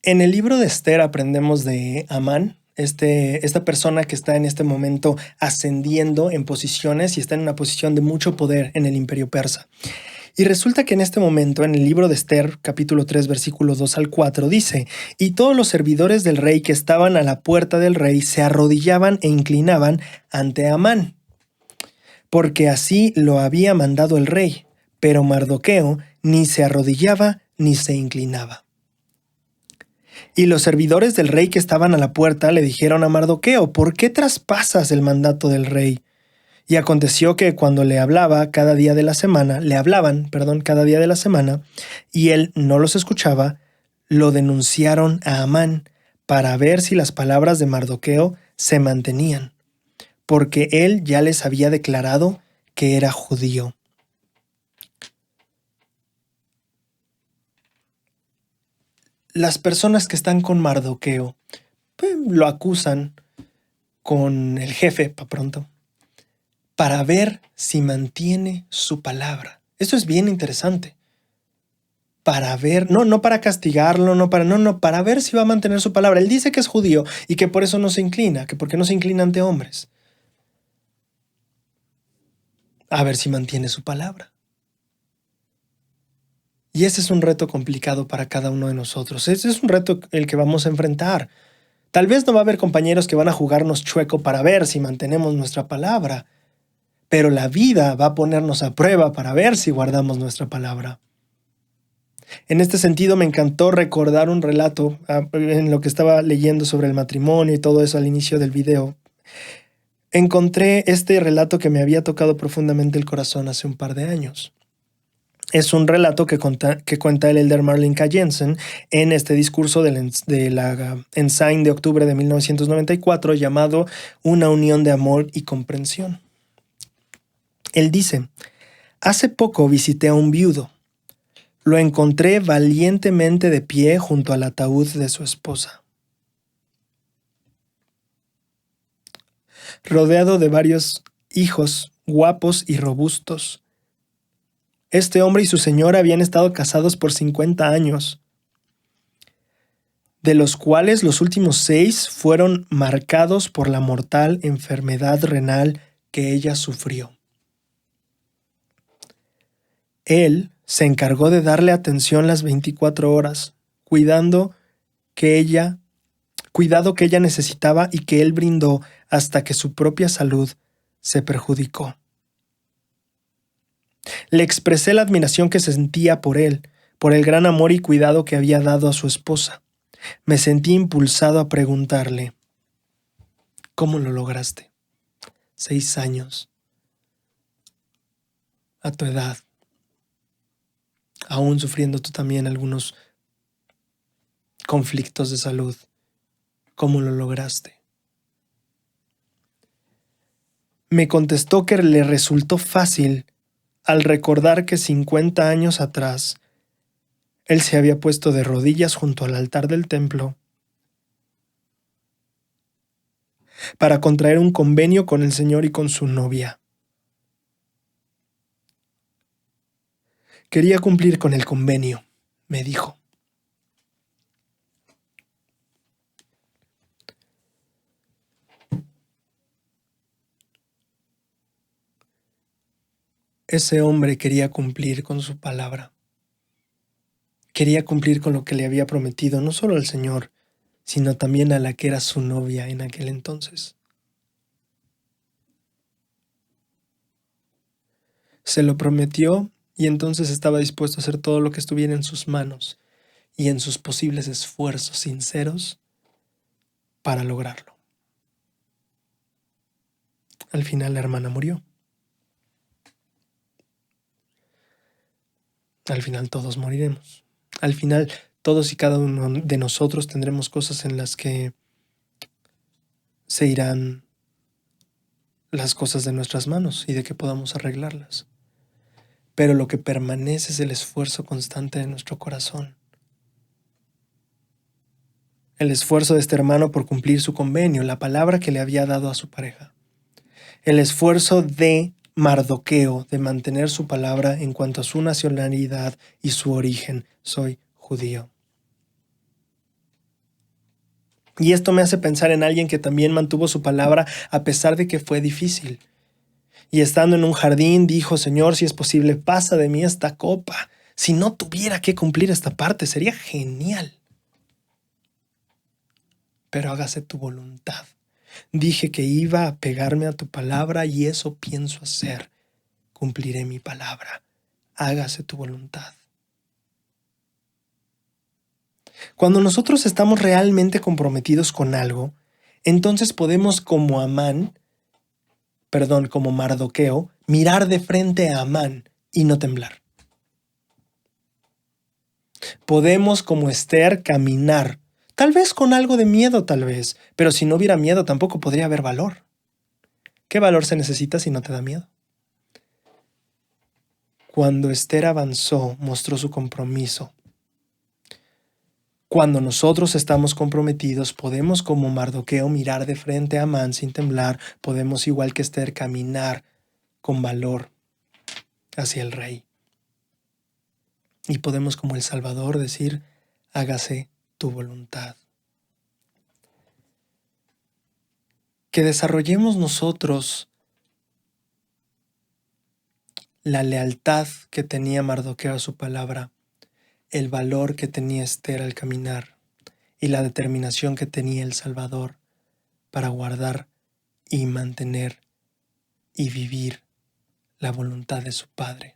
En el libro de Esther aprendemos de Amán, esta persona que está en este momento ascendiendo en posiciones y está en una posición de mucho poder en el imperio persa. Y resulta que en este momento, en el libro de Esther, capítulo 3, versículos 2 al 4, dice, y todos los servidores del rey que estaban a la puerta del rey se arrodillaban e inclinaban ante Amán, porque así lo había mandado el rey, pero Mardoqueo ni se arrodillaba ni se inclinaba. Y los servidores del rey que estaban a la puerta le dijeron a Mardoqueo, ¿por qué traspasas el mandato del rey? Y aconteció que cuando le hablaban cada día de la semana, y él no los escuchaba, lo denunciaron a Amán para ver si las palabras de Mardoqueo se mantenían, porque él ya les había declarado que era judío. Las personas que están con Mardoqueo lo acusan con el jefe, para ver si mantiene su palabra. Esto es bien interesante. Para ver, no para castigarlo, para ver si va a mantener su palabra. Él dice que es judío y que por eso no se inclina, que porque no se inclina ante hombres. A ver si mantiene su palabra. Y ese es un reto complicado para cada uno de nosotros. Ese es un reto el que vamos a enfrentar. Tal vez no va a haber compañeros que van a jugarnos chueco para ver si mantenemos nuestra palabra, pero la vida va a ponernos a prueba para ver si guardamos nuestra palabra. En este sentido, me encantó recordar un relato en lo que estaba leyendo sobre el matrimonio y todo eso al inicio del video. Encontré este relato que me había tocado profundamente el corazón hace un par de años. Es un relato que cuenta el elder Marlin K. Jensen en este discurso de la Ensign de octubre de 1994 llamado Una unión de amor y comprensión. Él dice: hace poco visité a un viudo. Lo encontré valientemente de pie junto al ataúd de su esposa, rodeado de varios hijos guapos y robustos. Este hombre y su señora habían estado casados por 50 años, de los cuales los últimos 6 fueron marcados por la mortal enfermedad renal que ella sufrió. Él se encargó de darle atención las 24 horas, cuidado que ella necesitaba y que él brindó hasta que su propia salud se perjudicó. Le expresé la admiración que sentía por él, por el gran amor y cuidado que había dado a su esposa. Me sentí impulsado a preguntarle: ¿cómo lo lograste? 6 años. A tu edad. Aún sufriendo tú también algunos conflictos de salud. ¿Cómo lo lograste? Me contestó que le resultó fácil al recordar que 50 años atrás él se había puesto de rodillas junto al altar del templo para contraer un convenio con el Señor y con su novia. Quería cumplir con el convenio, me dijo. Ese hombre quería cumplir con su palabra. Quería cumplir con lo que le había prometido, no solo al Señor, sino también a la que era su novia en aquel entonces. Se lo prometió y entonces estaba dispuesto a hacer todo lo que estuviera en sus manos y en sus posibles esfuerzos sinceros para lograrlo. Al final la hermana murió. Al final todos moriremos. Al final todos y cada uno de nosotros tendremos cosas en las que se irán las cosas de nuestras manos y de que podamos arreglarlas. Pero lo que permanece es el esfuerzo constante de nuestro corazón. El esfuerzo de este hermano por cumplir su convenio, la palabra que le había dado a su pareja. El esfuerzo de Mardoqueo de mantener su palabra en cuanto a su nacionalidad y su origen. Soy judío. Y esto me hace pensar en alguien que también mantuvo su palabra a pesar de que fue difícil. Y estando en un jardín dijo: Señor, si es posible, pasa de mí esta copa. Si no tuviera que cumplir esta parte, sería genial. Pero hágase tu voluntad. Dije que iba a pegarme a tu palabra y eso pienso hacer. Cumpliré mi palabra. Hágase tu voluntad. Cuando nosotros estamos realmente comprometidos con algo, entonces podemos como Mardoqueo, mirar de frente a Amán y no temblar. Podemos como Esther caminar, tal vez con algo de miedo pero si no hubiera miedo tampoco podría haber valor. ¿Qué valor se necesita si no te da miedo? Cuando Esther avanzó, mostró su compromiso. Cuando nosotros estamos comprometidos, podemos como Mardoqueo mirar de frente a Amán sin temblar, podemos igual que Esther caminar con valor hacia el Rey. Y podemos, como el Salvador, decir: hágase tu voluntad. Que desarrollemos nosotros la lealtad que tenía Mardoqueo a su palabra, el valor que tenía Ester al caminar y la determinación que tenía el Salvador para guardar y mantener y vivir la voluntad de su Padre.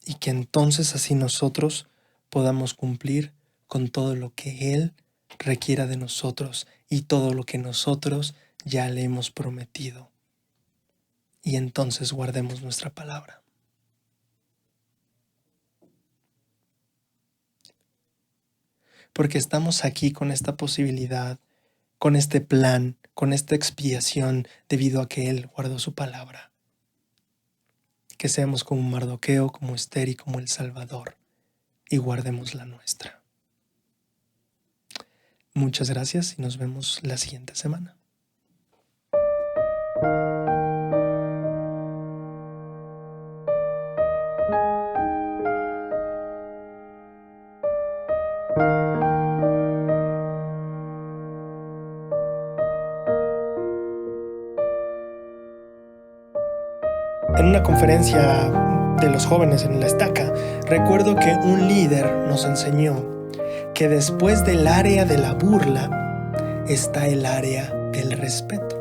Y que entonces así nosotros podamos cumplir con todo lo que Él requiera de nosotros y todo lo que nosotros ya le hemos prometido. Y entonces guardemos nuestra palabra. Porque estamos aquí con esta posibilidad, con este plan, con esta expiación, debido a que Él guardó su palabra. Que seamos como Mardoqueo, como Ester y como el Salvador, y guardemos la nuestra. Muchas gracias y nos vemos la siguiente semana. En una conferencia de los jóvenes en La Estaca, recuerdo que un líder nos enseñó que después del área de la burla está el área del respeto.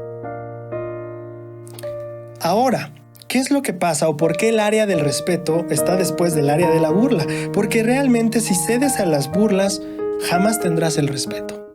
Ahora, ¿qué es lo que pasa o por qué el área del respeto está después del área de la burla? Porque realmente si cedes a las burlas, jamás tendrás el respeto.